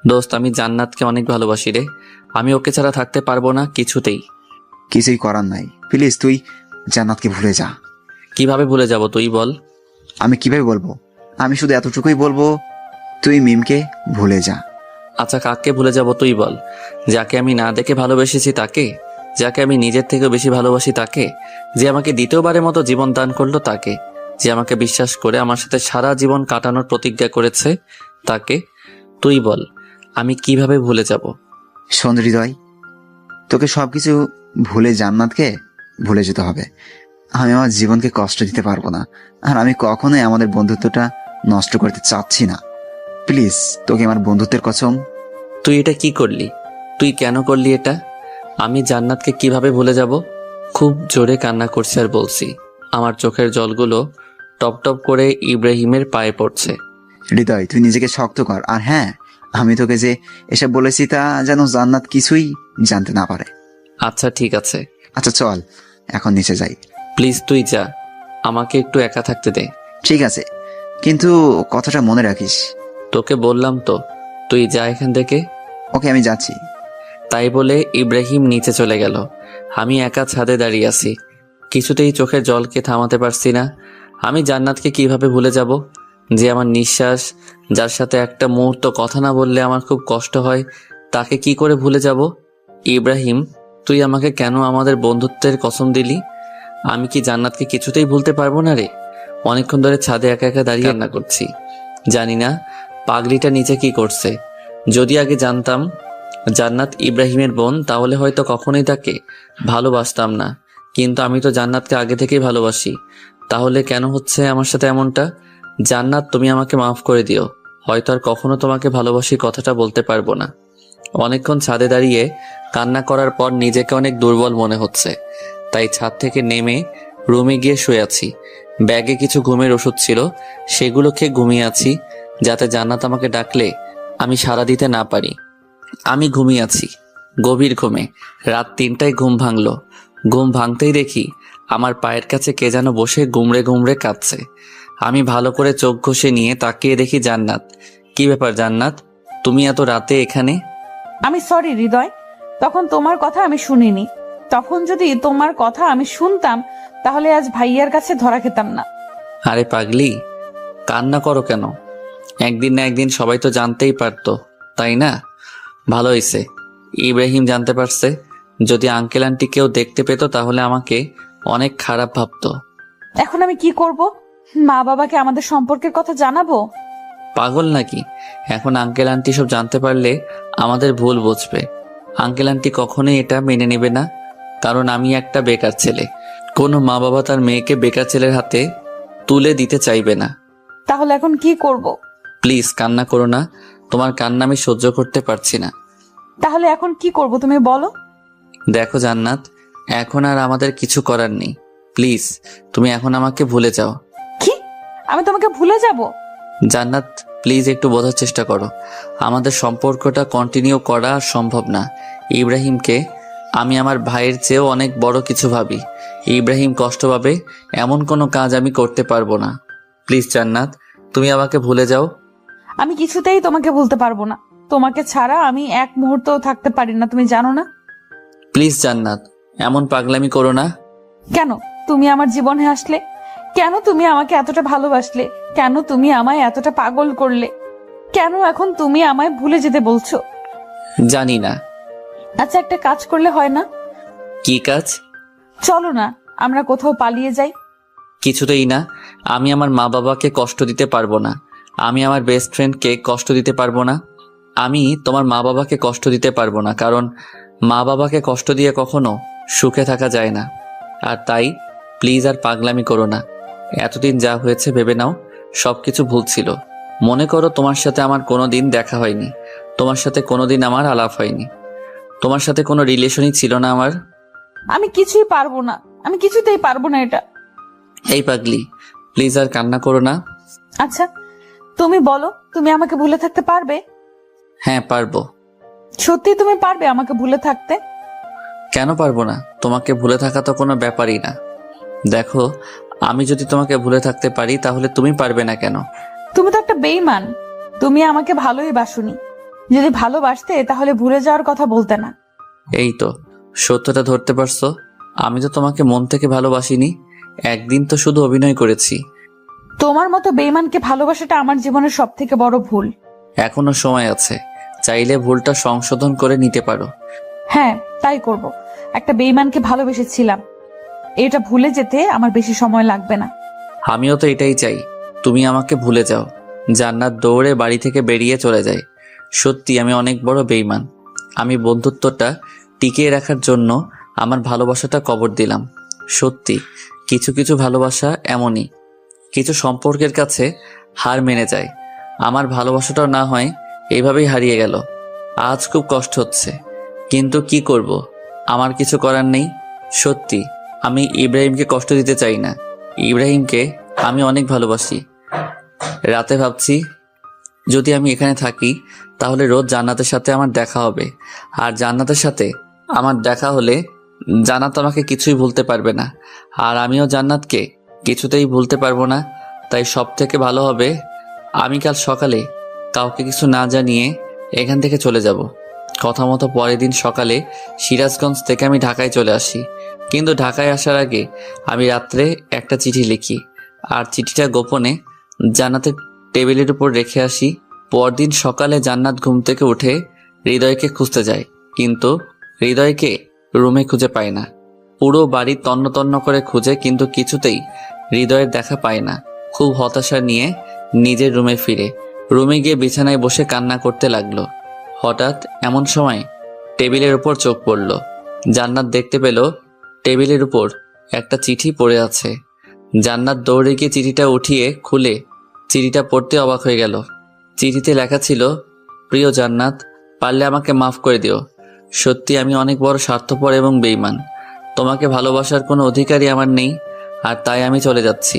দোস্ত, আমি জান্নাতকে অনেক ভালোবাসি রে। আমি ওকে ছাড়া থাকতে পারবো না কিছুতেই। কিছুই করার নাই, প্লিজ তুই জান্নাতকে ভুলে যা। কিভাবে ভুলে যাব তুই বল? আমি কিভাবে বলবো? আমি শুধু এতটুকুই বলবো, তুই মিমকে ভুলে যা। আচ্ছা, কাকে ভুলে যাব তুই বল? যাকে আমি না দেখে ভালোবেসেছি তাকে? যাকে আমি নিজের থেকেও বেশি ভালোবাসি তাকে? যে আমাকে দ্বিতীয়বারের মতো জীবন দান করলো তাকে? যে আমাকে বিশ্বাস করে আমার সাথে সারা জীবন কাটানোর প্রতিজ্ঞা করেছে তাকে? তুই বল, আমি কিভাবে ভুলে যাব? শোন হৃদয়, তোকে সবকিছু ভুলে জান্নাতকে ভুলে যেতে হবে। আমি আমার জীবনকে কষ্ট দিতে পারবো না, আর আমি কখনোই আমাদের বন্ধুত্বটা নষ্ট করতে চাচ্ছি না। প্লিজ, তোকে আমার বন্ধুত্বের কসম। তুই এটা কি করলি? তুই কেন করলি এটা? আমি জান্নাতকে কিভাবে ভুলে যাব? খুব জোরে কান্না করছি আর বলছি। আমার চোখের জলগুলো টপ টপ করে ইব্রাহিমের পায়ে পড়ছে। হৃদয়, তুই নিজেকে শক্ত কর। আর হ্যাঁ, আমি তোকে যে এসব বলেছি তা যেন জান্নাত কিছুই জানতে না পারে। আচ্ছা ঠিক আছে। আচ্ছা চল, এখন নিচে যাই। প্লিজ তুই যা, আমাকে একটু একা থাকতে দে। ঠিক আছে, কিন্তু কথাটা মনে রাখিস। তোকে বললাম তো, তুই যা এখান থেকে। ওকে, আমি যাচ্ছি। তাই বলে ইব্রাহিম নিচে চলে গেল। আমি একা ছাদে দাঁড়িয়ে আছি, কিছুতেই চোখের জলকে থামাতে পারছি না। আমি জান্নাতকে কিভাবে ভুলে যাব? যে আমার নিঃশ্বাস, যার সাথে একটা মুহূর্ত কথা না বললে আমার খুব কষ্ট হয়, তাকে কি করে ভুলে যাব? ইব্রাহিম, তুই আমাকে কেন আমাদের বন্ধুত্বের কসম দিলি? আমি কি জান্নাতকে কিছুতেই ভুলতে পারবো না রে? অনেকক্ষণ ধরে ছাদে একা একা দাঁড়িয়ে কান্না করছি। জানি না পাগলিটা নিচে কি করছে। যদি আগে জানতাম জান্নাত ইব্রাহিমের বোন, তাহলে হয়তো কখনোই তাকে ভালোবাসতাম না। কিন্তু আমি তো জান্নাতকে আগে থেকেই ভালোবাসি। তাহলে কেন হচ্ছে আমার সাথে এমনটা? জান্নাত, তুমি আমাকে মাফ করে দিও। হয়তো আর কখনো তোমাকে ভালোবাসি কথাটা বলতে পারবো না। অনেকক্ষণ ছাদে দাঁড়িয়ে কান্না করার পর নিজেকে অনেক দুর্বল মনে হচ্ছে, তাই ছাদ থেকে নেমে রুমে গিয়ে শুয়ে আছি। ব্যাগে কিছু ঘুমের ওষুধ ছিল, সেগুলো খেয়ে ঘুমিয়ে আছি, যাতে জান্নাত আমাকে ডাকলে আমি সাড়া দিতে না পারি। আমি ঘুমিয়ে আছি, গভীর ঘুমে। রাত 3টায় ঘুম ভাঙলো। ঘুম ভাঙতেই দেখি আমার পায়ের কাছে কে যেন বসে গুমড়ে গুমড়ে কাঁদছে। আমি ভালো করে চোখ ঘষে নিয়ে তাকিয়ে দেখি জান্নাত। কি ব্যাপার জান্নাত, তুমি এত রাতে এখানে? আমি সরি হৃদয়, তখন তোমার কথা আমি শুনিনি। তখন যদি তোমার কথা আমি শুনতাম তাহলে আজ ভাইয়ার কাছে ধরা খেতাম না। আরে পাগলি, কান্না করো কেন? একদিন না একদিন সবাই তো জানতেই পারতো, তাই না? ভালো হয়েছে ইব্রাহিম জানতে পারছে। যদি আঙ্কেল আন্টি কেউ দেখতে পেত তাহলে আমাকে অনেক খারাপ ভাবতো। এখন আমি কি করব? মা বাবাকে আমাদের সম্পর্কের কথা জানাবো? পাগল নাকি? এখন আঙ্কেল আন্টি সব জানতে পারলে আমাদের ভুল বুঝবে। আঙ্কেল আন্টি কখনোই এটা মেনে নেবে না, কারণ আমি একটা বেকার ছেলে। কোনো মা বাবা তার মেয়েকে বেকার ছেলের হাতে তুলে দিতে চাইবে না। তাহলে এখন কি করব? প্লিজ কান্না করো না, তোমার কান্না আমি সহ্য করতে পারছি না। তাহলে এখন কি করব তুমি বলো? দেখো জান্নাত, এখন আর আমাদের কিছু করার নেই। প্লিজ তুমি এখন আমাকে ভুলে যাও। কি? আমি তোমাকে ভুলে যাব? জান্নাত, প্লিজ একটু বোঝার চেষ্টা করো। আমাদের সম্পর্কটা কন্টিনিউ করা সম্ভব না। ইব্রাহিমকে আমি আমার ভাইয়ের চেয়েও অনেক বড় কিছু ভাবি। ইব্রাহিম কষ্ট পাবে এমন কোনো কাজ আমি করতে পারবো না। প্লিজ জান্নাত, তুমি আমাকে ভুলে যাও। আমি কিছুতেই তোমাকে ভুলতে পারবো না। তোমাকে ছাড়া আমি এক মুহূর্তও থাকতে পারি না, তুমি জানো না? প্লিজ জান্নাত, এমন পাগলামি করো না। কেন তুমি আমার জীবনে আসলে? কেন তুমি আমাকে এতটা ভালোবাসলে? কেন তুমি আমায় এতটা পাগল করলে? কেন এখন তুমি আমায় ভুলে যেতে বলছো? জানি না। আচ্ছা, একটা কাজ করলে হয় না? কি কাজ? চলো না আমরা কোথাও পালিয়ে যাই। কিছুতেই না। আমি আমার মা বাবাকে কষ্ট দিতে পারবো না। আমি আমার বেস্ট ফ্রেন্ডকে কষ্ট দিতে পারবো না। আমি তোমার মা বাবাকে কষ্ট দিতে পারবো না, কারণ মা বাবাকে কষ্ট দিয়ে কখনো সুখে থাকা যায় না। আর তাই প্লিজ আর পাগলামি করো না। এতদিন যা হয়েছে ভেবে নাও সবকিছু ভুল ছিল। মনে করো তোমার সাথে আমার কোনো দিন দেখা হয়নি, তোমার সাথে কোনোদিন আমার আলাপ হয়নি, তোমার সাথে কোনো রিলেশনই ছিল না আমার। আমি কিছুই পারবো না, আমি কিছুতেই পারবো না এটা। এই পাগলি, প্লিজ আর কান্না করো না। আচ্ছা তুমি বলো, তুমি আমাকে ভুলে থাকতে পারবে? হ্যাঁ পারবো। সত্যি তুমি পারবে আমাকে ভুলে থাকতে? কেন পারবো না? তোমাকে ভুলে থাকা তো কোনো ব্যাপারই না। দেখো, আমি যদি তোমাকে ভুলে থাকতে পারি তাহলে তুমি পারবে না কেন? তুমি তো একটা বেঈমান। তুমি আমাকে ভালোই বাসুনি। যদি ভালোবাসতে তাহলে ভুলে যাওয়ার কথা বলতে না। এই তো সত্যটা ধরতে পারছো। আমি তো তোমাকে মন থেকে ভালোবাসিনি, একদিন তো শুধু অভিনয় করেছি। তোমার মতো বেঈমানকে ভালোবাসাটা আমার জীবনের সব থেকে বড় ভুল। এখনো সময় আছে, চাইলে ভুলটা সংশোধন করে নিতে পারো। হ্যাঁ তাই করব। একটা বেঈমানকে ভালোবেসেছিলাম, এটা ভুলে যেতে আমার বেশি সময় লাগবে না। আমিও তো এটাই চাই, তুমি আমাকে ভুলে যাও। জান্নাত দৌড়ে বাড়ি থেকে বেরিয়ে চলে যায়। সত্যি আমি অনেক বড় বেঈমান। আমি বন্ধুত্বটা টিকিয়ে রাখার জন্য আমার ভালোবাসাটা কবর দিলাম। সত্যি কিছু কিছু ভালোবাসা এমনই, কিছু সম্পর্কের কাছে হার মেনে যায়। আমার ভালোবাসাটাও না হয় এইভাবেই হারিয়ে গেল। আজ খুব কষ্ট হচ্ছে, কিন্তু কি করব, আমার কিছু করার নেই। সত্যি আমি ইব্রাহিমকে কষ্ট দিতে চাই না। ইব্রাহিমকে আমি অনেক ভালোবাসি। রাতে ভাবছি যদি আমি এখানে থাকি তাহলে রোজ জান্নাতের সাথে আমার দেখা হবে। আর জান্নাতের সাথে আমার দেখা হলে জান্নাত আমাকে কিছুই ভুলতে পারবে না, আর আমিও জান্নাতকে কিছুতেই ভুলতে পারবো না। তাই সব থেকে ভালো হবে আমি কাল সকালে কাউকে কিছু না জানিয়ে এখান থেকে চলে যাব। কথা মতো পরের দিন সকালে সিরাজগঞ্জ থেকে আমি ঢাকায় চলে আসি। কিন্তু ঢাকায় আসার আগে আমি রাত্রে একটা চিঠি লিখি, আর চিঠিটা গোপনে জান্নাতের টেবিলের উপর রেখে আসি। পরদিন সকালে জান্নাত ঘুম থেকে উঠে হৃদয়কে খুঁজতে যায়, কিন্তু হৃদয়কে রুমে খুঁজে পায় না। পুরো বাড়ি তন্ন তন্ন করে খুঁজে, কিন্তু কিছুতেই হৃদয়ের দেখা পায় না। খুব হতাশা নিয়ে নিজের রুমে ফিরে রুমে গিয়ে বিছানায় বসে কান্না করতে লাগলো। হঠাৎ এমন সময় টেবিলের উপর চোখ পড়ল। জান্নাত দেখতে পেল টেবিলের উপর একটা চিঠি পড়ে আছে। জান্নাত দৌড়ে গিয়ে চিঠিটা উঠিয়ে খুলে চিঠিটা পড়তে অবাক হয়ে গেল। চিঠিতে লেখা ছিল, প্রিয় জান্নাত, পারলে আমাকে মাফ করে দিও। সত্যি আমি অনেক বড় স্বার্থপর এবং বেঈমান। তোমাকে ভালোবাসার কোনো অধিকারই আমার নেই, আর তাই আমি চলে যাচ্ছি।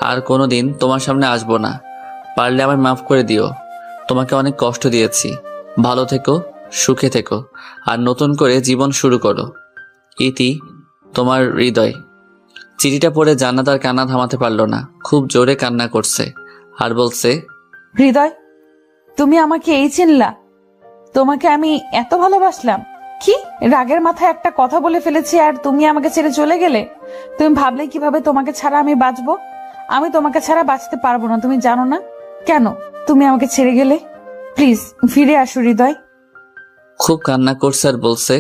আর কোনো দিন তোমার সামনে আসবো না। পারলে আমায় মাফ করে দিও। তোমাকে অনেক কষ্ট দিয়েছি। ভালো থেকো, সুখে থেকো, আর নতুন করে জীবন শুরু করো। ইতি, তোমার হৃদয়। চিঠিটা পড়ে জান্নাত আর কান্না থামাতে পারল না। খুব জোরে কান্না করছে আর বলছে, হৃদয়, তুমি আমাকে এই চিনলা? তোমাকে আমি এত ভালোবাসলাম? কি রাগের মাথায় একটা কথা বলে ফেলেছি আর তুমি আমাকে ছেড়ে চলে গেলে? তুমি ভাবলে কিভাবে তোমাকে ছাড়া আমি বাঁচবো? আমি তোমাকে ছাড়া বাঁচতে পারবো না, তুমি জানো না? কেন তুমি আমাকে ছেড়ে গেলে? প্লিজ ফিরে আসো হৃদয়। খুব কান্না করছে আর বলছে,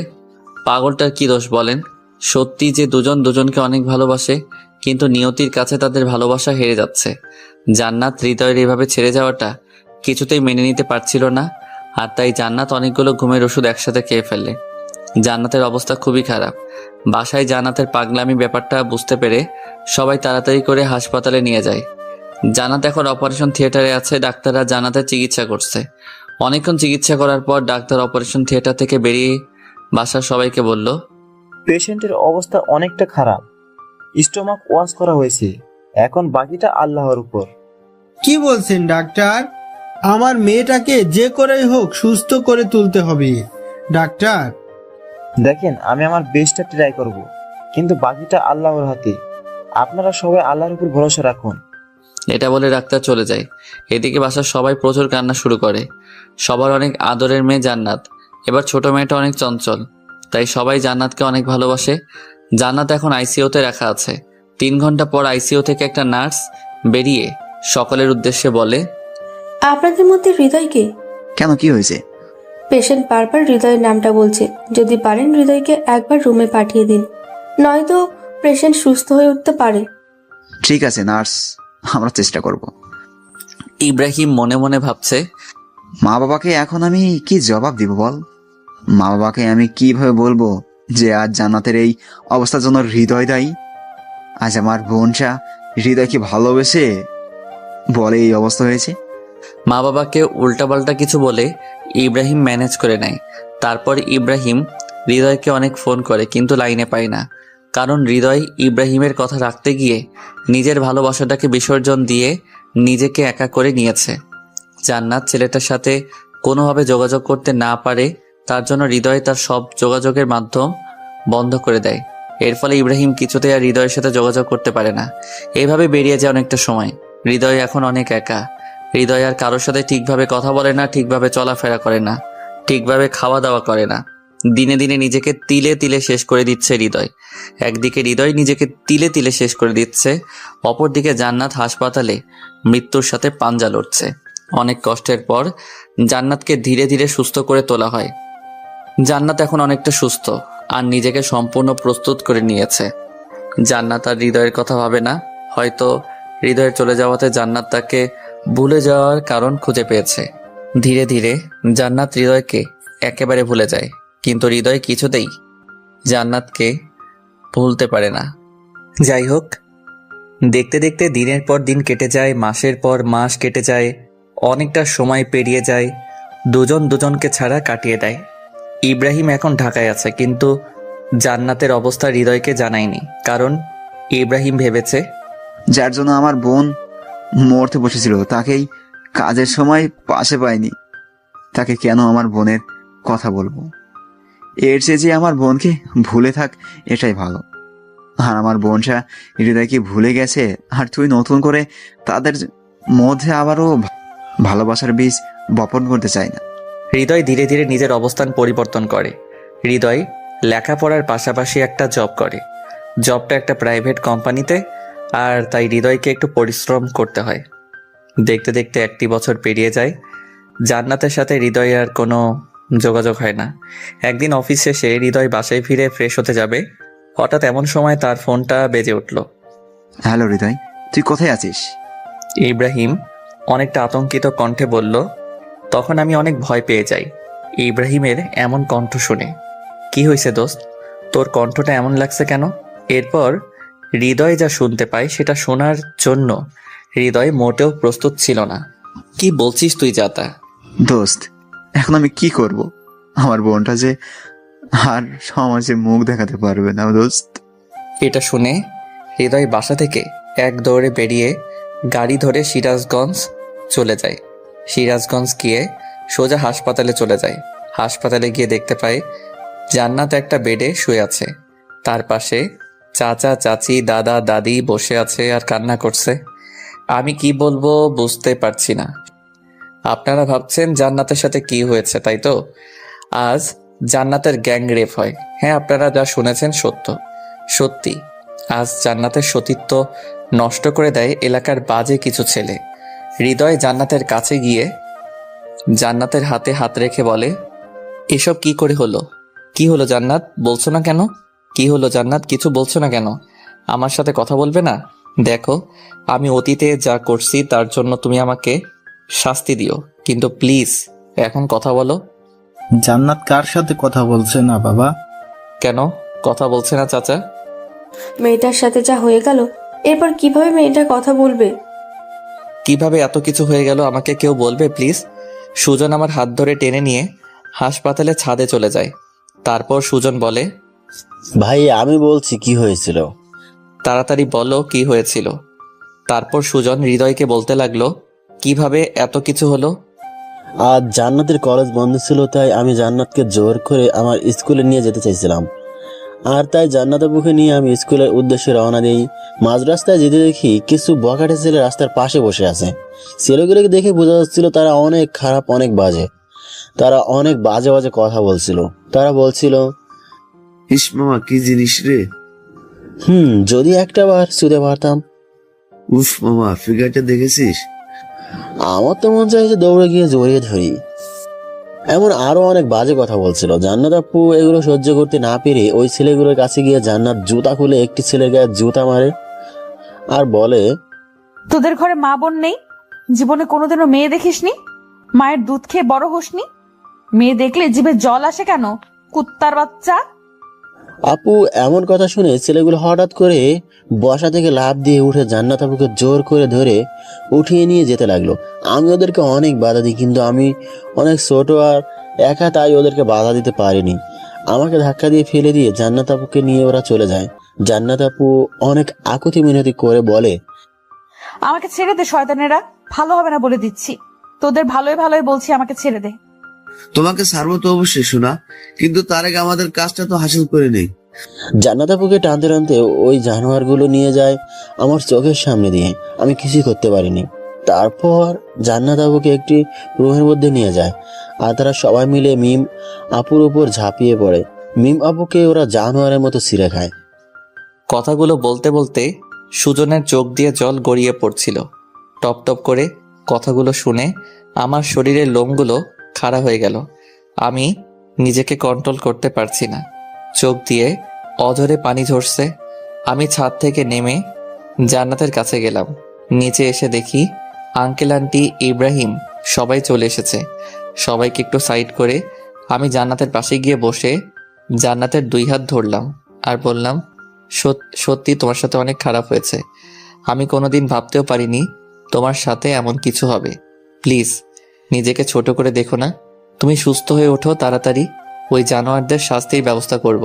পাগলটার কি দোষ বলেন? সত্যি যে দুজন দুজনকে অনেক ভালোবাসে, কিন্তু নিয়তির কাছে তাদের ভালোবাসা হেরে যাচ্ছে। জান্নাত হৃদয়ের এভাবে ছেড়ে যাওয়াটা কিছুতেই মেনে নিতে পারছিল না, আর তাই জান্নাত অনেকগুলো ঘুমের ওষুধ একসাথে খেয়ে ফেললে। জান্নাতের অবস্থা খুবই খারাপ। বাসায় জান্নাতের পাগলামি ব্যাপারটা বুঝতে পেরে সবাই তাড়াতাড়ি করে হাসপাতালে নিয়ে যায়। জান্নাত এখন অপারেশন থিয়েটারে আছে। ডাক্তাররা জান্নাতের চিকিৎসা করছে। অনেকক্ষণ চিকিৎসা করার পর ডাক্তার অপারেশন থিয়েটার থেকে বেরিয়ে বাসার সবাইকে বলল, পেশেন্টের অবস্থা অনেকটা খারাপ। স্টোমাক ওয়াশ করা হয়েছে, এখন বাকিটা আল্লাহর উপর। কি বলছেন ডাক্তার? আমার মেয়েটাকে যে করেই হোক সুস্থ করে তুলতে হবে ডাক্তার। দেখেন, আমি আমার বেস্টটা ট্রাই করব, কিন্তু বাকিটা আল্লাহর হাতে। আপনারা সবাই আল্লাহর উপর ভরসা রাখুন। এটা বলে ডাক্তার চলে যায়। এদিকে বাসার সবাই প্রচুর কান্না শুরু করে। সবার অনেক আদরের মেয়ে জান্নাত। এবার ছোট মেয়েটা অনেক চঞ্চল, তাই সবাই জান্নাতকে অনেক ভালোবাসে। জান্নাত এখন আইসিইউতে রাখা আছে। 3 ঘন্টা পর আইসিইউ থেকে একটা নার্স বেরিয়ে সকলের উদ্দেশ্যে বলে, আপনাদের মধ্যে হৃদয়কে? কেন, কি হয়েছে? পেশেন্ট বারবার হৃদয়ের নামটা বলছে। যদি পারেন হৃদয়কে একবার রুমে পাঠিয়ে দিন, নয়তো পেশেন্ট সুস্থ হয়ে উঠতে পারে। ঠিক আছে নার্স, আমরা চেষ্টা করব। ইব্রাহিম মনে মনে ভাবছে, মা বাবাকে এখন আমি কি জবাব দিব বল? মা বাবাকে আমি কিভাবে বলবো যে আজ জান্নাতের এই অবস্থার জন্য হৃদয় দায়ী? আজ আমার বোনটা হৃদয়কে ভালোবেসে বলে এই অবস্থা হয়েছে। মা বাবাকে উল্টাপাল্টা কিছু বলে ইব্রাহিম ম্যানেজ করে নেয়। তারপর ইব্রাহিম হৃদয়কে অনেক ফোন করে, কিন্তু লাইনে পায় না। কারণ হৃদয় ইব্রাহিমের কথা রাখতে গিয়ে নিজের ভালোবাসাটাকে বিসর্জন দিয়ে নিজেকে একা করে নিয়েছে। জান্নাত ছেলেটার সাথে কোনোভাবে যোগাযোগ করতে না পারে, তার জন্য হৃদয় তার সব যোগাযোগের মাধ্যম বন্ধ করে দেয়। এর ফলে ইব্রাহিম কিছুতেই আর হৃদয়ের সাথে যোগাযোগ করতে পারে না। এইভাবে বেরিয়ে যায় অনেকটা সময়। হৃদয় এখন অনেক একা। হৃদয় আর কারোর সাথে ঠিকভাবে কথা বলে না, ঠিকভাবে চলাফেরা করে না, ঠিকভাবে খাওয়া দাওয়া করে না। দিনে দিনে নিজেকে তিলে তিলে শেষ করে দিচ্ছে হৃদয়। একদিকে হৃদয় নিজেকে তিলে তিলে শেষ করে দিচ্ছে, অপরদিকে জান্নাত হাসপাতালে মৃত্যুর সাথে পাঞ্জা লড়ছে। অনেক কষ্টের পর জান্নাতকে ধীরে ধীরে সুস্থ করে তোলা হয়। জান্নাত এখন অনেকটা সুস্থ আর নিজেকে সম্পূর্ণ প্রস্তুত করে নিয়েছে। জান্নাত আর হৃদয়ের কথা ভাবে না। হয়তো হৃদয়ের চলে যাওয়াতে জান্নাত তাকে ভুলে যাওয়ার কারণ খুঁজে পেয়েছে। ধীরে ধীরে জান্নাত হৃদয়কে একেবারে ভুলে যায়, কিন্তু হৃদয় কিছুতেই জান্নাতকে ভুলতে পারে না। যাই হোক, দেখতে দেখতে দিনের পর দিন কেটে যায়, মাসের পর মাস কেটে যায়, অনেকটা সময় পেরিয়ে যায়। দুজন দুজনকে ছাড়া কাটিয়ে দেয়। ইব্রাহিম এখন ঢাকায় আছে, কিন্তু জান্নাতের অবস্থা হৃদয়কে জানায়নি। কারণ ইব্রাহিম ভেবেছে, যার জন্য আমার বোন মরতে বসেছিল তাকেই কাজের সময় পাশে পাইনি, তাকে কেন আমার বোনের কথা বলবো? এর চেয়ে যে আমার বোনকে ভুলে থাক, এটাই ভালো। আর আমার বোনটা হৃদয়কে ভুলে গেছে, আর তুই নতুন করে তাদের মধ্যে আবারও ভালোবাসার বীজ বপন করতে চাই না। হৃদয় ধীরে ধীরে নিজের অবস্থান পরিবর্তন করে। হৃদয় লেখাপড়ার পাশাপাশি একটা জব করে। জবটা একটা প্রাইভেট কোম্পানিতে, আর তাই হৃদয়কে একটু পরিশ্রম করতে হয়। দেখতে দেখতে 1 বছর পেরিয়ে যায়। জান্নাতের সাথে হৃদয় আর কোনো যোগাযোগ হয় না। একদিন অফিস শেষে হৃদয় বাসায় ফিরে ফ্রেশ হতে যাবে, হঠাৎ এমন সময় তার ফোনটা বেজে উঠল। হ্যালো হৃদয়, তুই কোথায় আছিস? ইব্রাহিম অনেকটা আতঙ্কিত কণ্ঠে বলল। তখন আমি অনেক ভয় পেয়ে যাই। ইব্রাহিমের এমন কণ্ঠ শুনে। কি হয়েছে দোস্ত, তোর কণ্ঠটা এমন লাগছে কেন? এরপর হৃদয় যা শুনতে পায় সেটা শোনার জন্য হৃদয় মোটেও প্রস্তুত ছিল না। কি বলছিস তুই যাতা? দোস্ত, এখন আমি কি করব? আমার বোনটা যে আর সমাজে মুখ দেখাতে পারবে না দোস্ত। এটা শুনে হৃদয় বাসা থেকে এক দৌড়ে বেরিয়ে গাড়ি ধরে সিরাজগঞ্জ চলে যায়। সিরাজগঞ্জ গিয়ে সোজা হাসপাতালে চলে যায়। হাসপাতালে গিয়ে দেখতে পায় জান্নাত একটা বেডে শুয়ে আছে। তার পাশে চাচা চাচি দাদা দাদি বসে আছে আর কান্না করছে। আমি কি বলবো বুঝতে পারছি না। আপনারা ভাবছেন জান্নাতের সাথে কি হয়েছে, তাই তো? আজ জান্নাতের গ্যাং রেপ হয়। হ্যাঁ, আপনারা যা শুনেছেন সত্য। সত্যি আজ জান্নাতের সতীত্ব নষ্ট করে দেয় এলাকার বাজে কিছু ছেলে। হৃদয় জান্নাতের কাছে গিয়ে জান্নাতের হাতে হাত রেখে বলে, এসব কি করে হলো? কি হলো জান্নাত, বলছো না কেন? কি হলো জান্নাত, কিছু বলছো না কেন? আমার সাথে কথা বলবে না? দেখো, আমি অতীতে যা করছি তার জন্য তুমি আমাকে শাস্তি দিও, কিন্তু প্লিজ এখন কথা বলো। জান্নাত কার সাথে কথা বলছে না বাবা? কেন কথা বলছে না চাচা? মেয়েটার সাথে যা হয়ে গেল, এরপর কিভাবে মেয়েটা কথা বলবে? কিভাবে এত কিছু হয়ে গেল আমাকে কেউ বলবে প্লিজ? সুজন আমার হাত ধরে টেনে নিয়ে হাসপাতালে ছাদে চলে যায়। তারপর সুজন বলে, ভাই আমি বলছি কি হয়েছিল। তাড়াতাড়ি বলো কি হয়েছিল। তারপর সুজন হৃদয়কে বলতে লাগলো, কিভাবে এত কিছু হলো। আজ জান্নাতের কলেজ বন্ধ ছিল, তাই আমি জান্নাতকে জোর করে আমার স্কুলে নিয়ে যেতে চাইছিলাম। আর তাই জান্নাতের বুকে নিয়ে আমি স্কুলের উদ্দেশ্যে রওনা দিই। মাঝ রাস্তায় যেতে দেখি কিছু বখাটে ছেলে রাস্তার পাশে বসে আছে। ছেলেগুলোকে দেখে বোঝা যাচ্ছিল তারা অনেক খারাপ, অনেক বাজে। তারা অনেক বাজে বাজে কথা বলছিল। তারা বলছিল, ইস মামা কি জিনিস রে। যদি একটা বার ছুঁতে পারতাম। উফ মামা, ফিগারটা দেখেছিস? আমার তো মন চাইছে দৌড়ে গিয়ে জড়িয়ে ধরি। এমন আরো অনেক বাজে কথা বলছিল। জান্নাত আপু এগুলো সহ্য করতে না পেরে ওই ছেলেগুলোর কাছে গিয়ে জান্নাত জুতা খুলে একটি ছেলের গায়ে জুতা মারে আর বলে, তোদের ঘরে মা বোন নেই? জীবনে কোনোদিনও মেয়ে দেখিসনি? মায়ের দুধ খেয়ে বড় হোসনি? মেয়ে দেখলে জিভে জল আসে কেন, কুত্তার বাচ্চা? আপু এমন কথা শুনে ছেলেগুলো হঠাৎ করে বসা থেকে লাফ দিয়ে উঠে জান্নাত আপুকে জোর করে ধরে উঠিয়ে নিয়ে যেতে লাগলো। আমি ওদেরকে অনেক বাধা দিই, কিন্তু আমি অনেক ছোট আর একা, তাই ওদেরকে বাধা দিতে পারিনি। আমাকে ধাক্কা দিয়ে ফেলে দিয়ে জান্নাত আপুকে নিয়ে ওরা চলে যায়। জান্নাত আপু অনেক আকুতি মিনতি করে বলে, আমাকে ছেড়ে দে শয়তানেরা, ভালো হবে না বলে দিচ্ছি। তোদের ভালোই ভালোই বলছি, আমাকে ছেড়ে দে। তোমাকে ছাড়বো তো অবশ্যই শোনা, কিন্তু তার আগে আমাদের কাজটা তো হাসিল করে নেই। জান্নাত আপুকে টানতে টানতে ওই জানোয়ারগুলো নিয়ে যায় আমার চোখের সামনে দিয়ে। আমি কিছুই করতে পারিনি। তারপর জান্নাত আপুকে একটি রুমের মধ্যে নিয়ে যায় আর তারা সবাই মিলে মিম আপুর উপর ঝাঁপিয়ে পড়ে। মিম আপুকে ওরা জানোয়ারের মতো ছিঁড়ে খায়। কথাগুলো বলতে বলতে সুজনের চোখ দিয়ে জল গড়িয়ে পড়ছিল। টপ টপ করে কথাগুলো শুনে আমার শরীরের লোমগুলো খাড়া হয়ে গেল। আমি নিজেকে কন্ট্রোল করতে পারছি না। চোখ দিয়ে অঝরে পানি ঝরছে। আমি ছাদ থেকে নেমে জান্নাতের কাছে গেলাম। নিচে এসে দেখি আঙ্কেল আন্টি ইব্রাহিম সবাই চলে এসেছে। সবাইকে একটু সাইড করে আমি জান্নাতের পাশে গিয়ে বসে জান্নাতের 2 হাত ধরলাম আর বললাম, সত্যি তোমার সাথে অনেক খারাপ হয়েছে। আমি কোনোদিন ভাবতেও পারিনি তোমার সাথে এমন কিছু হবে। প্লিজ নিজেকে ছোট করে দেখো না। তুমি সুস্থ হয়ে ওঠো তাড়াতাড়ি, ওই জানোয়ারদের শাস্তির ব্যবস্থা করব।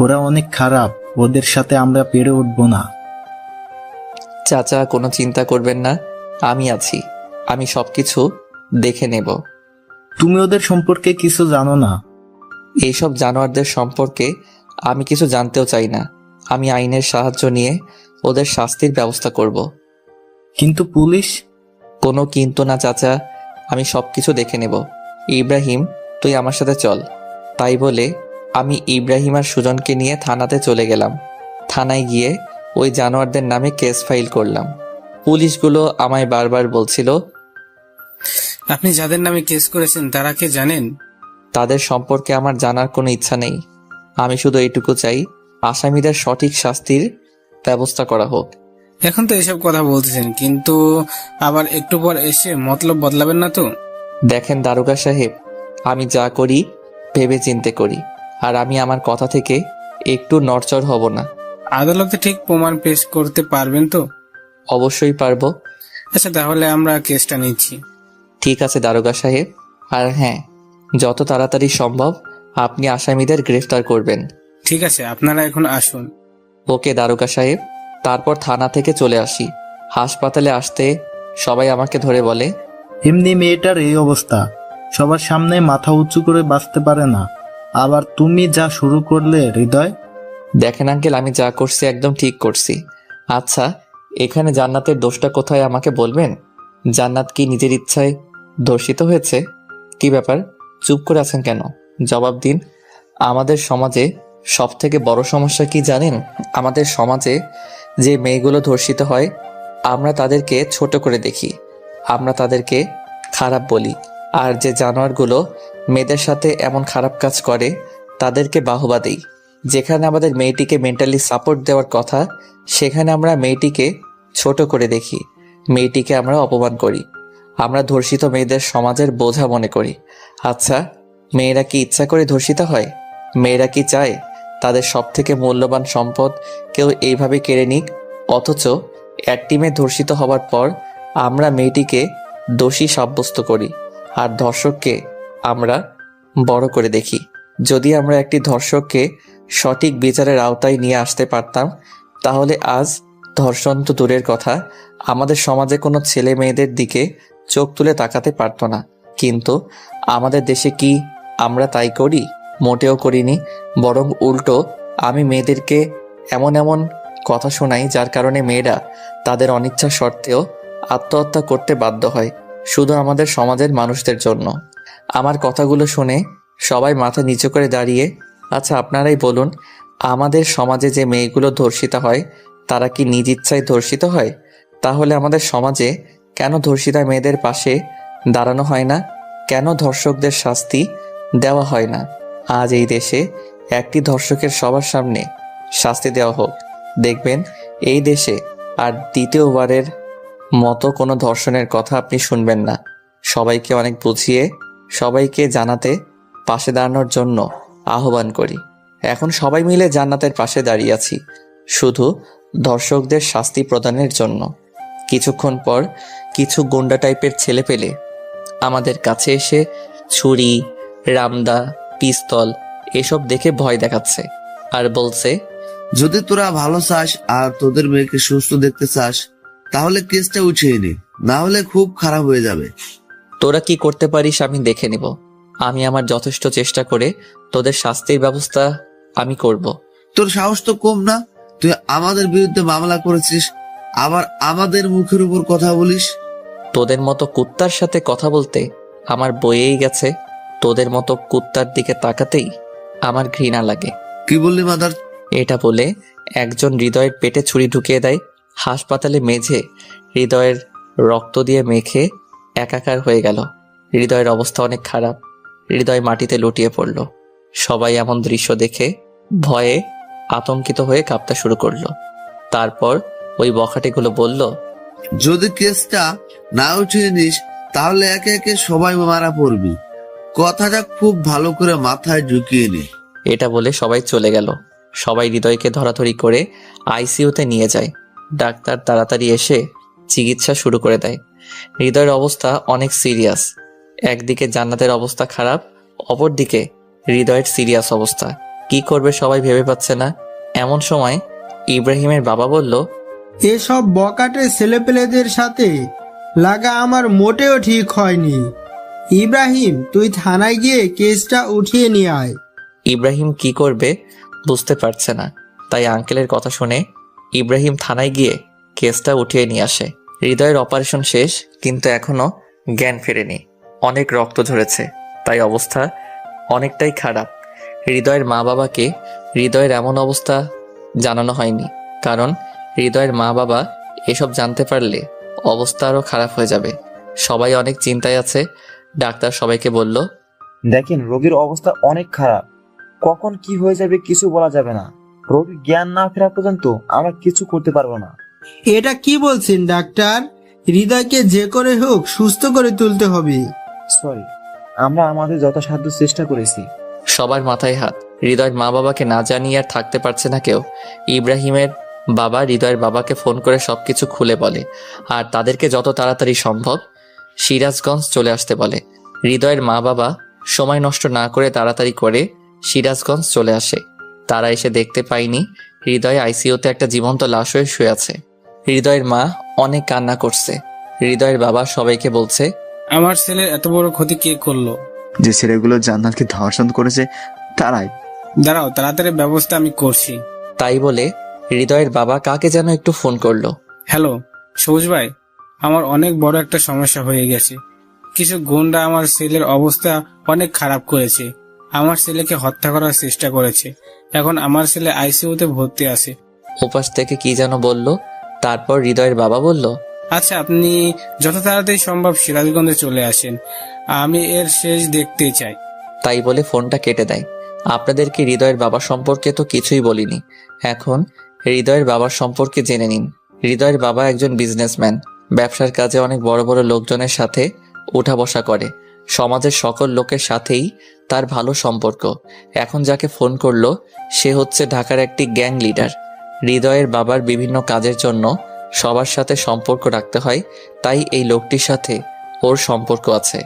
ওরা অনেক খারাপ, ওদের সাথে আমরা পেরে উঠবো না। চাচা কোনো চিন্তা করবেন না, আমি আছি। আমি সবকিছু দেখে নেব। তুমি ওদের সম্পর্কে কিছু জানো না। এইসব জানোয়ারদের সম্পর্কে আমি কিছু জানতেও চাই না। আমি আইনের সাহায্য নিয়ে ওদের শাস্তির ব্যবস্থা করব। কিন্তু পুলিশ? কোনো কিন্তু না চাচা, আমি সবকিছু দেখে নেব। ইব্রাহিম তুই আমার সাথে চল। তাই বলে আমি ইব্রাহিম আর সুজনকে নিয়ে থানাতে চলে গেলাম। থানায় গিয়ে ওই জানোয়ারদের নামে কেস ফাইল করলাম। পুলিশগুলো আমায় বারবার বলছিল, আপনি যাদের নামে কেস করেছেন তারা কে জানেন? তাদের সম্পর্কে আমার জানার কোনো ইচ্ছা নেই। আমি শুধু এইটুকু চাই আসামিদের সঠিক শাস্তির ব্যবস্থা করা হোক। এখন তো এসব কথা বলতেছেন, কিন্তু আবার একটু পর এসে মতলব বদলাবেন না তো? দেখেন দারোগা সাহেব, আমি যা করি ভেবে চিন্তে করি, আর আমি আমার কথা থেকে একটু নড়চড় হব না। আদালতে ঠিক প্রমাণ পেশ করতে পারবেন তো? অবশ্যই পারবো। আচ্ছা, তাহলে আমরা কেসটা নিচ্ছি। ঠিক আছে দারোগা সাহেব। আর হ্যাঁ, যত তাড়াতাড়ি সম্ভব আপনি আসামিদের গ্রেফতার করবেন। ঠিক আছে, আপনারা এখন আসুন। ওকে দারোগা সাহেব। তারপর থানা থেকে চলে আসি। হাসপাতালে আসতে সবাই আমাকে ধরে বলে, এমনি মেয়েটার এই অবস্থা, সবার সামনে মাথা উঁচু করে বাঁচতে পারে না, আবার তুমি যা শুরু করলে হৃদয়। দেখেন আঙ্কেল, আমি যা করছি একদম ঠিক করছি। আচ্ছা, এখানে জান্নাতের দোষটা কোথায় আমাকে বলবেন? জান্নাত কি নিজের ইচ্ছায় ধর্ষিত হয়েছে? কি ব্যাপার, চুপ করে আছেন কেন? জবাব দিন। আমাদের সমাজে সব থেকে বড় সমস্যা কি জানেন? আমাদের সমাজে যে মেয়েগুলো ধর্ষিত হয়, আমরা তাদেরকে ছোট করে দেখি, আমরা তাদেরকে খারাপ বলি। আর যে জানোয়ারগুলো মেয়েদের সাথে এমন খারাপ কাজ করে তাদেরকে বাহবা দিই। যেখানে আমাদের মেয়েটিকে মেন্টালি সাপোর্ট দেওয়ার কথা, সেখানে আমরা মেয়েটিকে ছোট করে দেখি, মেয়েটিকে আমরা অপমান করি। আমরা ধর্ষিত মেয়েদের সমাজের বোঝা মনে করি। আচ্ছা, মেয়েরা কি ইচ্ছা করে ধর্ষিত হয়? মেয়েরা কি চায় তাদের সব থেকে মূল্যবান সম্পদ কেউ এইভাবে কেড়ে নিক? অথচ একটি মেয়ে ধর্ষিত হবার পর আমরা মেয়েটিকে দোষী সাব্যস্ত করি, আর ধর্ষককে আমরা বড় করে দেখি। যদি আমরা একটি ধর্ষককে সঠিক বিচারের আওতায় নিয়ে আসতে পারতাম, তাহলে আজ ধর্ষণ তো দূরের কথা, আমাদের সমাজে কোনো ছেলে মেয়েদের দিকে চোখ তুলে তাকাতে পারতো না। কিন্তু আমাদের দেশে কি আমরা তাই করি? মোটেও করিনি। বরং উল্টো, আমি মেয়েদেরকে এমন এমন কথা শোনাই যার কারণে মেয়েরা তাদের অনিচ্ছা সত্ত্বেও আত্মহত্যা করতে বাধ্য হয়, শুধু আমাদের সমাজের মানুষদের জন্য। আমার কথাগুলো শুনে সবাই মাথা নিচু করে দাঁড়িয়ে, আচ্ছা আপনারাই বলুন, আমাদের সমাজে যে মেয়েগুলো ধর্ষিত হয় তারা কি নিজ ইচ্ছায় ধর্ষিত হয়? তাহলে আমাদের সমাজে কেন ধর্ষিতা মেয়েদের পাশে দাঁড়ানো হয় না? কেন ধর্ষকদের শাস্তি দেওয়া হয় না? আজ এই দেশে একটি ধর্ষকের সবার সামনে শাস্তি দেওয়া হোক, দেখবেন এই দেশে আর দ্বিতীয়বারের মতো কোনো ধর্ষণের কথা আপনি শুনবেন না। সবাইকে অনেক বুঝিয়ে সবাইকে জানাতে পাশে দাঁড়ানোর জন্য আহ্বান করি। এখন সবাই মিলে জান্নাতের পাশে দাঁড়িয়ে আছি, শুধু ধর্ষকদের শাস্তি প্রদানের জন্য। কিছুক্ষণ পর কিছু গুন্ডা টাইপের ছেলে পেলে আমাদের কাছে এসে ছুরি, রামদা, পিস্তল এসব দেখে ভয় দেখাচ্ছে আর বলছে, যদি তোরা ভালো চাস আর তোদের মেয়েকে সুস্থ দেখতে চাস, তাহলে কেসটা উঠিয়ে নে, না হলে খুব খারাপ হয়ে যাবে। তোরা কি করতে পারিস আমি দেখে নিব। আমি আমার যথেষ্ট চেষ্টা করে তোদের শাস্তির ব্যবস্থা আমি করব। তোর সাহস তো কম না, তুই আমাদের বিরুদ্ধে মামলা করেছিস, আবার আমাদের মুখের উপর কথা বলিস। তোদের মতো কুত্তার সাথে কথা বলতে আমার বয়েই গেছে। তোদের মতো কুত্তার দিকে তাকাতেই আমার ঘৃণা লাগে। কি বললি মাদার? এটা বলে একজন হৃদয়ের পেটে ছুরি ঢুকিয়ে দেয়। হাসপাতালে মেঝে হৃদয়ের রক্ত দিয়ে মেখে একাকার হয়ে গেল। হৃদয়ের অবস্থা অনেক খারাপ। হৃদয় মাটিতে লুটিয়ে পড়ল। সবাই এমন দৃশ্য দেখে ভয়ে আতঙ্কিত হয়ে কাঁপতে শুরু করলো। তারপর ওই বখাটেগুলো বলল, যদি কেসটা না উঠিয়ে নিস তাহলে একে একে সবাই মারা পড়বি, কথাটা খুব ভালো করে মাথায় ঢুকিয়ে নে। এটা বলে সবাই চলে গেল। সবাই হৃদয়কে ধরাধরি করে আইসিইউতে নিয়ে যায়। ডাক্তার তাড়াতাড়ি এসে চিকিৎসা শুরু করে দেয়। হৃদয়ের অবস্থা অনেক সিরিয়াস। একদিকে জান্নাতের অবস্থা খারাপ, অপরদিকে হৃদয়ের সিরিয়াস অবস্থা। কি করবে সবাই ভেবে পাচ্ছে না। এমন সময় ইব্রাহিমের বাবা বলল, এসব বকাটে ছেলেপেলেদের সাথে লাগা আমার মোটেও ঠিক হয়নি। ইব্রাহিম, তুই থানায় গিয়ে কেসটা উঠিয়ে নিয়ে আয়। ইব্রাহিম কি করবে বুঝতে পারছে না, তাই আঙ্কেলের কথা শুনে ইব্রাহিম থানায় গিয়ে কেসটা উঠিয়ে নিয়ে আসে। হৃদয়ের অপারেশন শেষ, কিন্তু এখনো জ্ঞান ফেরেনি। অনেক রক্ত ঝরেছে, তাই অবস্থা অনেকটাই খারাপ। হৃদয়ের মা বাবাকে হৃদয়ের এমন অবস্থা জানানো হয়নি, কারণ হৃদয়ের মা বাবা এসব জানতে পারলে অবস্থা আরো খারাপ হয়ে যাবে। সবাই অনেক চিন্তায় আছে। ডাক্তার সবাইকে বলল, দেখেন রোগীর অবস্থা অনেক খারাপ, কখন কি হয়ে যাবে কিছু বলা যাবে না। রোগী জ্ঞান না ফেরা পর্যন্ত আমরা কিছু করতে পারবো না। এটা কি বলছেন ডাক্তার? হৃদয়কে যে করে হোক সুস্থ করে তুলতে হবে। সরি, আমরা আমাদের যথাসাধ্য চেষ্টা করেছি। সবার মাথায় হাত। হৃদয়ের মা বাবাকে না জানিয়ে আর থাকতে পারছে না কেউ। ইব্রাহিমের বাবা হৃদয়ের বাবাকে ফোন করে সবকিছু খুলে বলে আর তাদেরকে যত তাড়াতাড়ি সম্ভব সিরাজগঞ্জ চলে আসতে বলে। হৃদয়ের মা বাবা সময় নষ্ট না করে তাড়াতাড়ি করে সিরাজগঞ্জ চলে আসে। তারা এসে দেখতে পায়নি হৃদয় আইসিইউতে একটা জীবন্ত লাশ হয়ে শুয়ে আছে। হৃদয়ের মা অনেক কান্না করছে। হৃদয়ের বাবা সবাইকে বলছে, আমার ছেলের এত বড় ক্ষতি কে করলো? যে ছেলেগুলো জান্নাতকে ধর্ষণ করেছে তারাই। দাঁড়াও, তাড়াতাড়ি ব্যবস্থা আমি করছি। তাই বলে হৃদয়ের বাবা কাকে যেন একটু ফোন করলো। হ্যালো সবুজ ভাই, আমার অনেক বড় একটা সমস্যা হয়ে গেছে। কিছু গুন্ডা আমার ছেলের অবস্থা অনেক খারাপ করেছে। আমার ছেলেকে হত্যা করার চেষ্টা করেছে। এখন আমার ছেলে আইসিইউতে ভর্তি আছে। ওপাশ থেকে কি যেন বলল। তারপর হৃদয়ের বাবা বলল, আচ্ছা, আপনি যত তাড়াতাড়ি সম্ভব সিরাজগঞ্জে চলে আসেন, আমি এর শেষ দেখতে চাই। তাই বলে ফোনটা কেটে দেয়। আপনাদেরকে হৃদয়ের বাবা সম্পর্কে তো কিছুই বলিনি। এখন হৃদয়ের বাবার সম্পর্কে জেনে নিন। হৃদয়ের বাবা একজন বিজনেসম্যান। ব্যবসার কাজে অনেক বড় বড় লোকজনের সাথে উঠা বসা করে। সমাজের সকল লোকের সাথেই তার ভালো সম্পর্ক। এখন যাকে ফোন করলো সে হচ্ছে ঢাকার একটি গ্যাং লিডার। হৃদয়ের বাবার বিভিন্ন কাজের জন্য সবার সাথে সম্পর্ক রাখতে হয়, তাই এই লোকটির সাথে ওর সম্পর্ক আছে।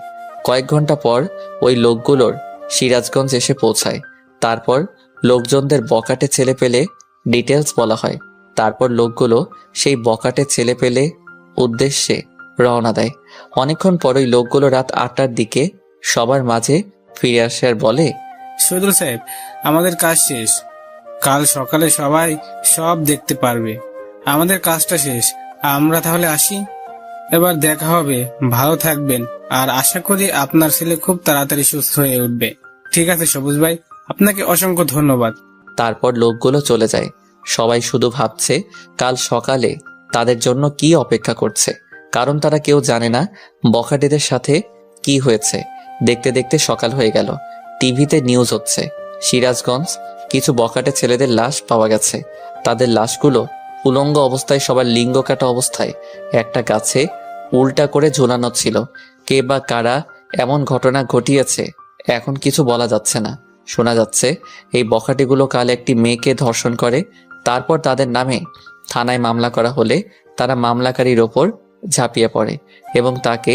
কয়েক ঘন্টা পর ওই লোকগুলোর সিরাজগঞ্জ এসে পৌঁছায়। তারপর লোকজনদের বকাটে ছেলে পেলে ডিটেলস বলা হয়। তারপর লোকগুলো সেই বকাটে ছেলে পেলে উদ্দেশ্যে রওনা দেয়। অনেকক্ষণ পর ওই লোকগুলো রাত 8টার দিকে সবার মাঝে ফিরে আসে আর বলে, শহীদুল সাহেব, আমাদের কাজ শেষ। কাল সকালে সবাই সব দেখতে পারবে। আমাদের কাজটা শেষ। আমরা তাহলে আসি। এবার দেখা হবে। ভালো থাকবেন, আর আশা করি আপনার ছেলে খুব তাড়াতাড়ি সুস্থ হয়ে উঠবে। ঠিক আছে সবুজ ভাই, আপনাকে অসংখ্য ধন্যবাদ। তারপর লোকগুলো চলে যায়। সবাই শুধু ভাবছে কাল সকালে তাদের জন্য কি অপেক্ষা করছে, কারণ তারা কেউ জানে না বখাটেদের সাথে কি হয়েছে। দেখতে দেখতে সকাল হয়ে গেল। টিভিতে নিউজ হচ্ছে সিরাজগঞ্জ কিছু বখাটে ছেলেদের লাশ পাওয়া গেছে। তাদের লাশগুলো উলঙ্গ অবস্থায়, সবার লিঙ্গ কাটা অবস্থায় একটা গাছে উল্টা করে ঝুলানো ছিল। কে বা কারা এমন ঘটনা ঘটিয়েছে এখন কিছু বলা যাচ্ছে না। শোনা যাচ্ছে এই বখাটেগুলো কাল একটি মেয়েকে ধর্ষণ করে। তারপর তাদের নামে থানায় মামলা করা হলে তারা মামলাকারীর ওপর ঝাঁপিয়ে পড়ে এবং তাকে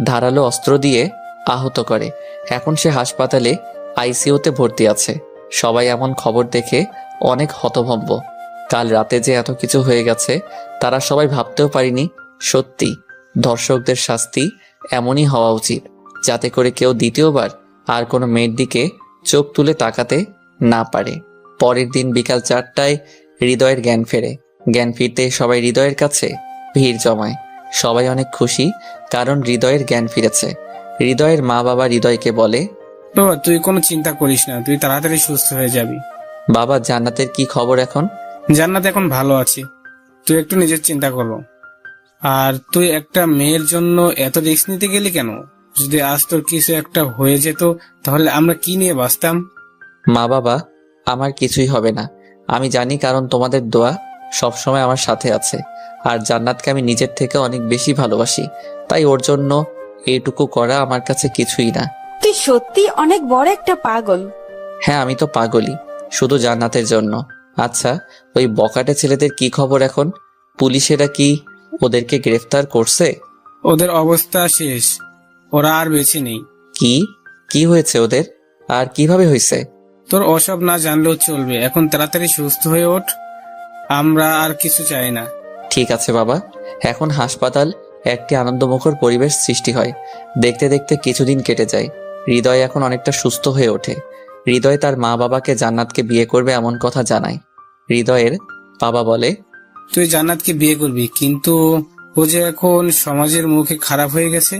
ধারালো অস্ত্র দিয়ে আহত করে। এখন সে হাসপাতালে আইসিইউতে ভর্তি আছে। সবাই এমন খবর দেখে অনেক হতভম্ব। কাল রাতে যে এত কিছু হয়ে গেছে তারা সবাই ভাবতেও পারিনি। সত্যি ধর্ষকদের শাস্তি এমনই হওয়া উচিত, যাতে করে কেউ দ্বিতীয়বার আর কোনো মেয়ের দিকে চোখ তুলে তাকাতে না পারে। পরের দিন বিকাল 4টায় হৃদয়ের জ্ঞান ফেরে। জ্ঞান ফিরতে সবাই হৃদয়ের কাছে ভিড় জমায়। সবাই অনেক খুশি, কারণ হৃদয়ের জ্ঞান ফিরেছে। হৃদয়ের মা বাবা হৃদয়কে বলে, বাবা তুই কোনো চিন্তা করিস না, তুই তাড়াতাড়ি সুস্থ হয়ে যাবি। বাবা জান্নাতের কি খবর এখন? জান্নাত এখন ভালো আছে। তুই একটু নিজের চিন্তা করো। আর তুই একটা মেয়ের জন্য এত রিস্ক নিতে গেলি কেন? যদি আজ তোর কিছু একটা হয়ে যেত তাহলে আমরা কি নিয়ে বাঁচতাম? মা বাবা, আমার কিছুই হবে না আমি জানি, কারণ তোমাদের দোয়া সবসময় আমার সাথে আছে। আর জান্নাতকে আমি নিজের থেকে অনেক বেশি ভালোবাসি, তাই ওর জন্য এইটুকু করা আমার কাছে কিছুই না। তুই সত্যি অনেক বড় একটা পাগল। হ্যাঁ, আমি তো পাগলই, শুধু জান্নাতের জন্য। আচ্ছা, ওই বকাটে ছেলেদের কি খবর এখন? পুলিশেরা কি ওদেরকে গ্রেফতার করছে? ওদের অবস্থা শেষ, ওরা আর বেঁচে নেই। কি কি হয়েছে ওদের, আর কিভাবে হয়েছে? তোর ওসব না জানলেও চলবে। এখন তাড়াতাড়ি সুস্থ হয়ে ওঠ, আমরা আর কিছু চাই না। ঠিক আছে বাবা। এখন হাসপাতাল একটি আনন্দমুখর পরিবেশ সৃষ্টি হয়। দেখতে দেখতে কিছুদিন কেটে যায়। হৃদয় এখন অনেকটা সুস্থ হয়ে ওঠে। হৃদয় তার মা বাবাকে জান্নাতকে বিয়ে করবে এমন কথা জানায়। হৃদয়ের বাবা বলে, তুই জান্নাতকে বিয়ে করবি, কিন্তু ও যে এখন সমাজের মুখে খারাপ হয়ে গেছে।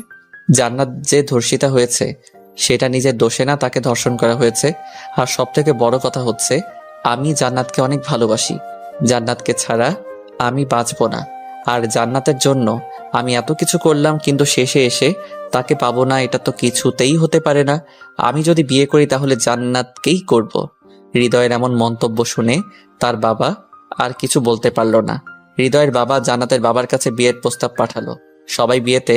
জান্নাত যে ধর্ষিতা হয়েছে সেটা নিজের দোষে না, তাকে ধর্ষণ করা হয়েছে। আর সব থেকে বড় কথা হচ্ছে, আমি জান্নাতকে অনেক ভালোবাসি। জান্নাতকে ছাড়া আমি বাঁচব না। আর জান্নাতের জন্য আমি এত কিছু করলাম, কিন্তু শেষে এসে তাকে পাবো না, এটা তো কিছুতেই হতে পারে না। আমি যদি বিয়ে করি তাহলে জান্নাতকেই করব। হৃদয়ের এমন মন্তব্য শুনে তার বাবা আর কিছু বলতে পারল না। হৃদয়ের বাবা জান্নাতের বাবার কাছে বিয়ের প্রস্তাব পাঠালো। সবাই বিয়েতে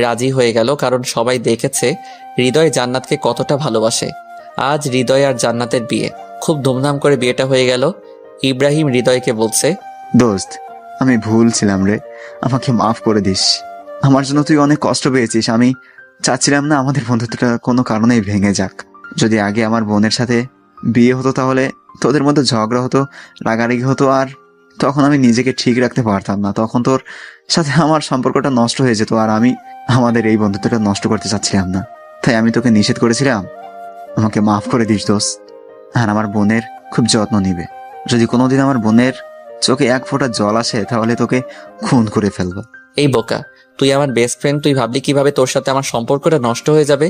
রাজি হয়ে গেল, কারণ সবাই দেখেছে হৃদয় জান্নাতকে কতটা ভালোবাসে। আজ হৃদয় আর জান্নাতের বিয়ে, খুব ধুমধাম করে বিয়েটা হয়ে গেল। ইব্রাহিম হৃদয়কে বলছে, দোস্ত আমি ভুল ছিলাম রে, আমাকে মাফ করে দিস। আমার জন্য তুই অনেক কষ্ট পেয়েছিস। আমি চাচ্ছিলাম না আমাদের বন্ধুত্বটা কোনো কারণেই ভেঙে যাক। যদি আগে আমার বোনের সাথে বিয়ে হতো তাহলে তোদের মধ্যে ঝগড়া হতো, রাগারাগি হতো, আর তখন আমি নিজেকে ঠিক রাখতে পারতাম না। তখন তোর সাথে আমার সম্পর্কটা নষ্ট হয়ে যেত, আর আমি আমাদের এই বন্ধুত্বটা নষ্ট করতে চাচ্ছিলাম না। তাই আমি তোকে নিষেধ করেছিলাম। আমাকে মাফ করে দিস দোস্ত। আর আমার বোনের খুব যত্ন নিবে। যদি কোনোদিন আমার বোনের চোখে এক ফোঁটা জল আসে তাহলে তোকে খুন করে ফেলবো। এই বোকা, তুই আমার বেস্ট ফ্রেন্ড, তুই ভাবলি কিভাবে তোর সাথে আমার সম্পর্কটা নষ্ট হয়ে যাবে?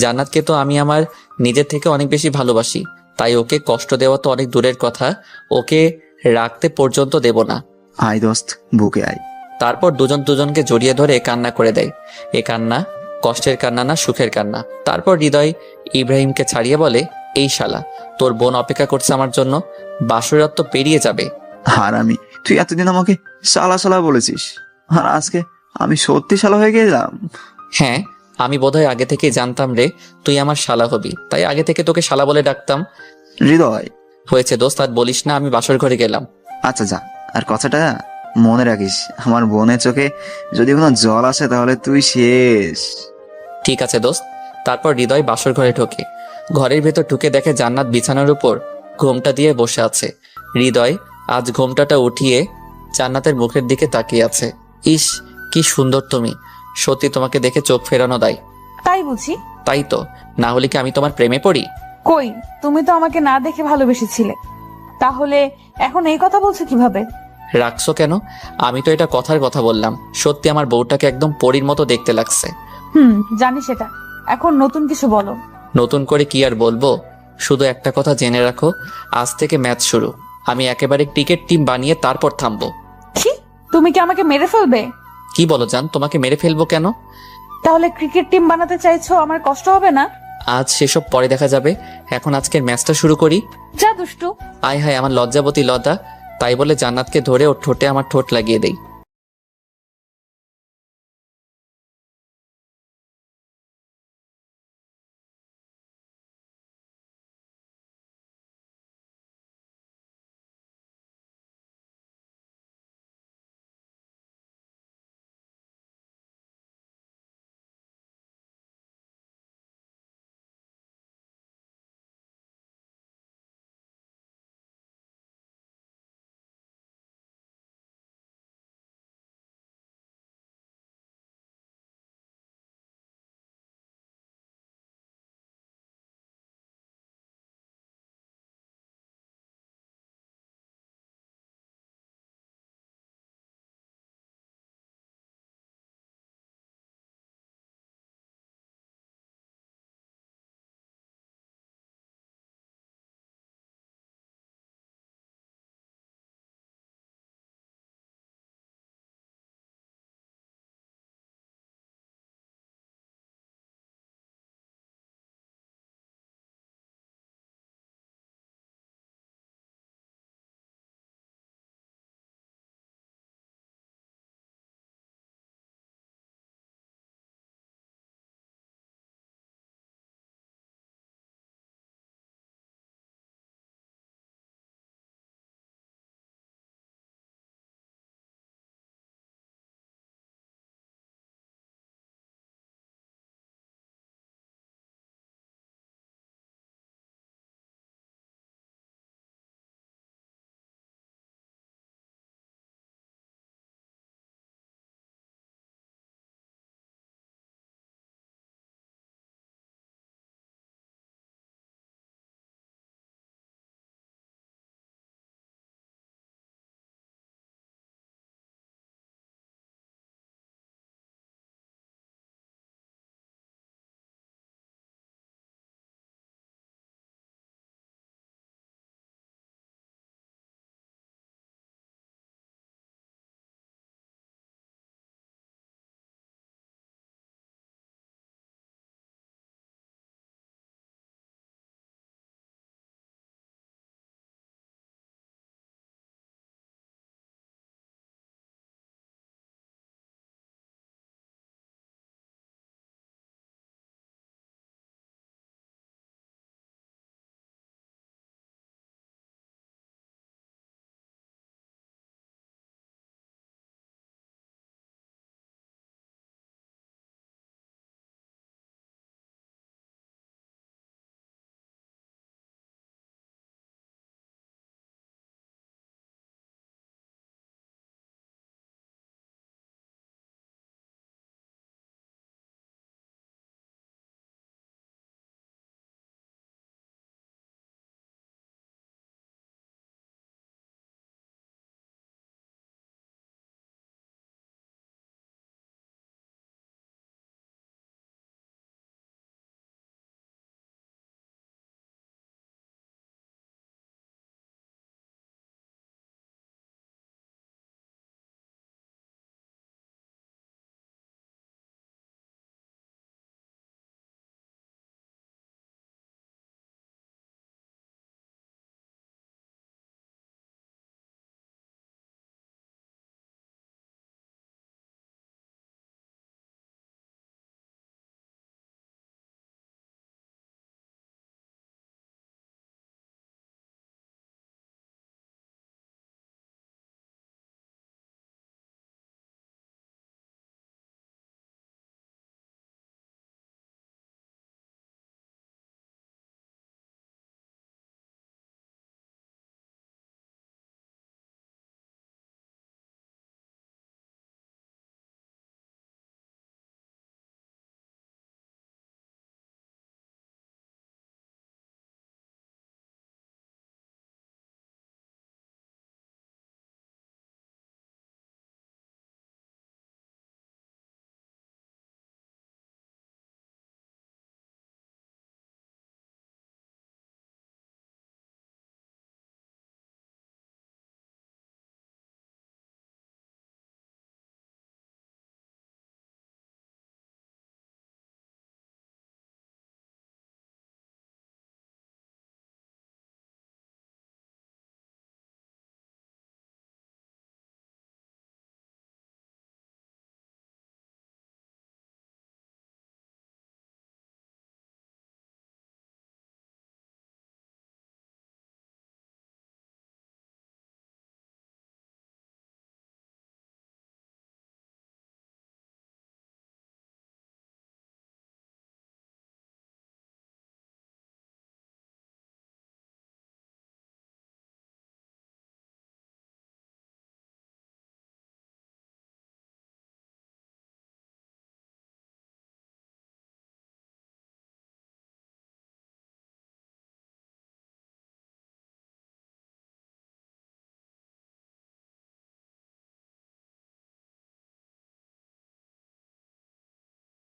জান্নাতকে তো আমি আমার নিজের থেকে অনেক বেশি ভালোবাসি, তাই ওকে কষ্ট দেওয়া তো অনেক দূরের কথা, ওকে রাখতে পর্যন্ত দেব না। আয় দোস্ত, বুকে আয়। তারপর দুজন দুজনকে জড়িয়ে ধরে কান্না করে দেয়। এ কান্না কষ্টের কান্না না, সুখের কান্না। তারপর হৃদয় ইব্রাহিমকে ছাড়িয়ে বলে, এই শালা, তোর বোন অপেক্ষা করছে আমার জন্য, বাসরাত তো পেরিয়ে যাবে। আর তুই এতদিন আমাকে শালা শালা বলেছিস, আর আজকে আমি সত্যি শালা হয়ে গেলাম। হ্যাঁ, আমি বোধহয় আগে থেকেই জানতাম রে তুই আমার শালা হবি, তাই আগে থেকে তোকে শালা বলে ডাকতাম। হৃদয়, হয়েছে দোস্ত, আর বলিস না, আমি বাসর ঘরে গেলাম। আচ্ছা যা, আর কথাটা মনে রাখিস, আমার বোনের চোখে যদি কোনো জল আসে তাহলে তুই শেষ। ঠিক আছে দোস্ত। তারপর হৃদয় বাসর ঘরে ঢোকে। ঘরের ভেতর ঢুকে দেখে জান্নাত বিছানার উপর ঘোমটা দিয়ে বসে আছে। হৃদয় আজ ঘোমটাটা উঠিয়ে জান্নাতের মুখের দিকে তাকিয়ে আছে। ইস, কি সুন্দর তুমি, সত্যি তোমাকে দেখে চোখ ফেরানো দেয়। তাই বুঝি? তাই তো, না হলে কি আমি তোমার প্রেমে পড়ি? কই, তুমি তো আমাকে না দেখে ভালোবেসেছিলে, তাহলে এখন এই কথা বলছো কিভাবে? রাখছো কেন? আমি তো এটা কথার কথা বললাম। সত্যি আমার বউটাকে একদম পরীর মতো দেখতে লাগছে। জানি সেটা, এখন নতুন কিছু বলো। নতুন করে কি আর বলবো, শুধু একটা কথা জেনে রাখো, আজ থেকে ম্যাচ শুরু। আমি একেবারে ক্রিকেট টিম বানিয়ে তারপর থামবো। কি, তুমি কি আমাকে মেরে ফেলবে? কি বলো জান, তোমাকে মেরে ফেলবো কেন? তাহলে ক্রিকেট টিম বানাতে চাইছো, আমার কষ্ট হবে না? আজ সেসব পরে দেখা যাবে, এখন আজকের ম্যাচটা শুরু করি। যা দুষ্টু। আয় হায়, আমার লজ্জাবতী লতা। তাই বলে জান্নাতকে ধরে ওর ঠোঁটে আমার ঠোঁট লাগিয়ে দেই।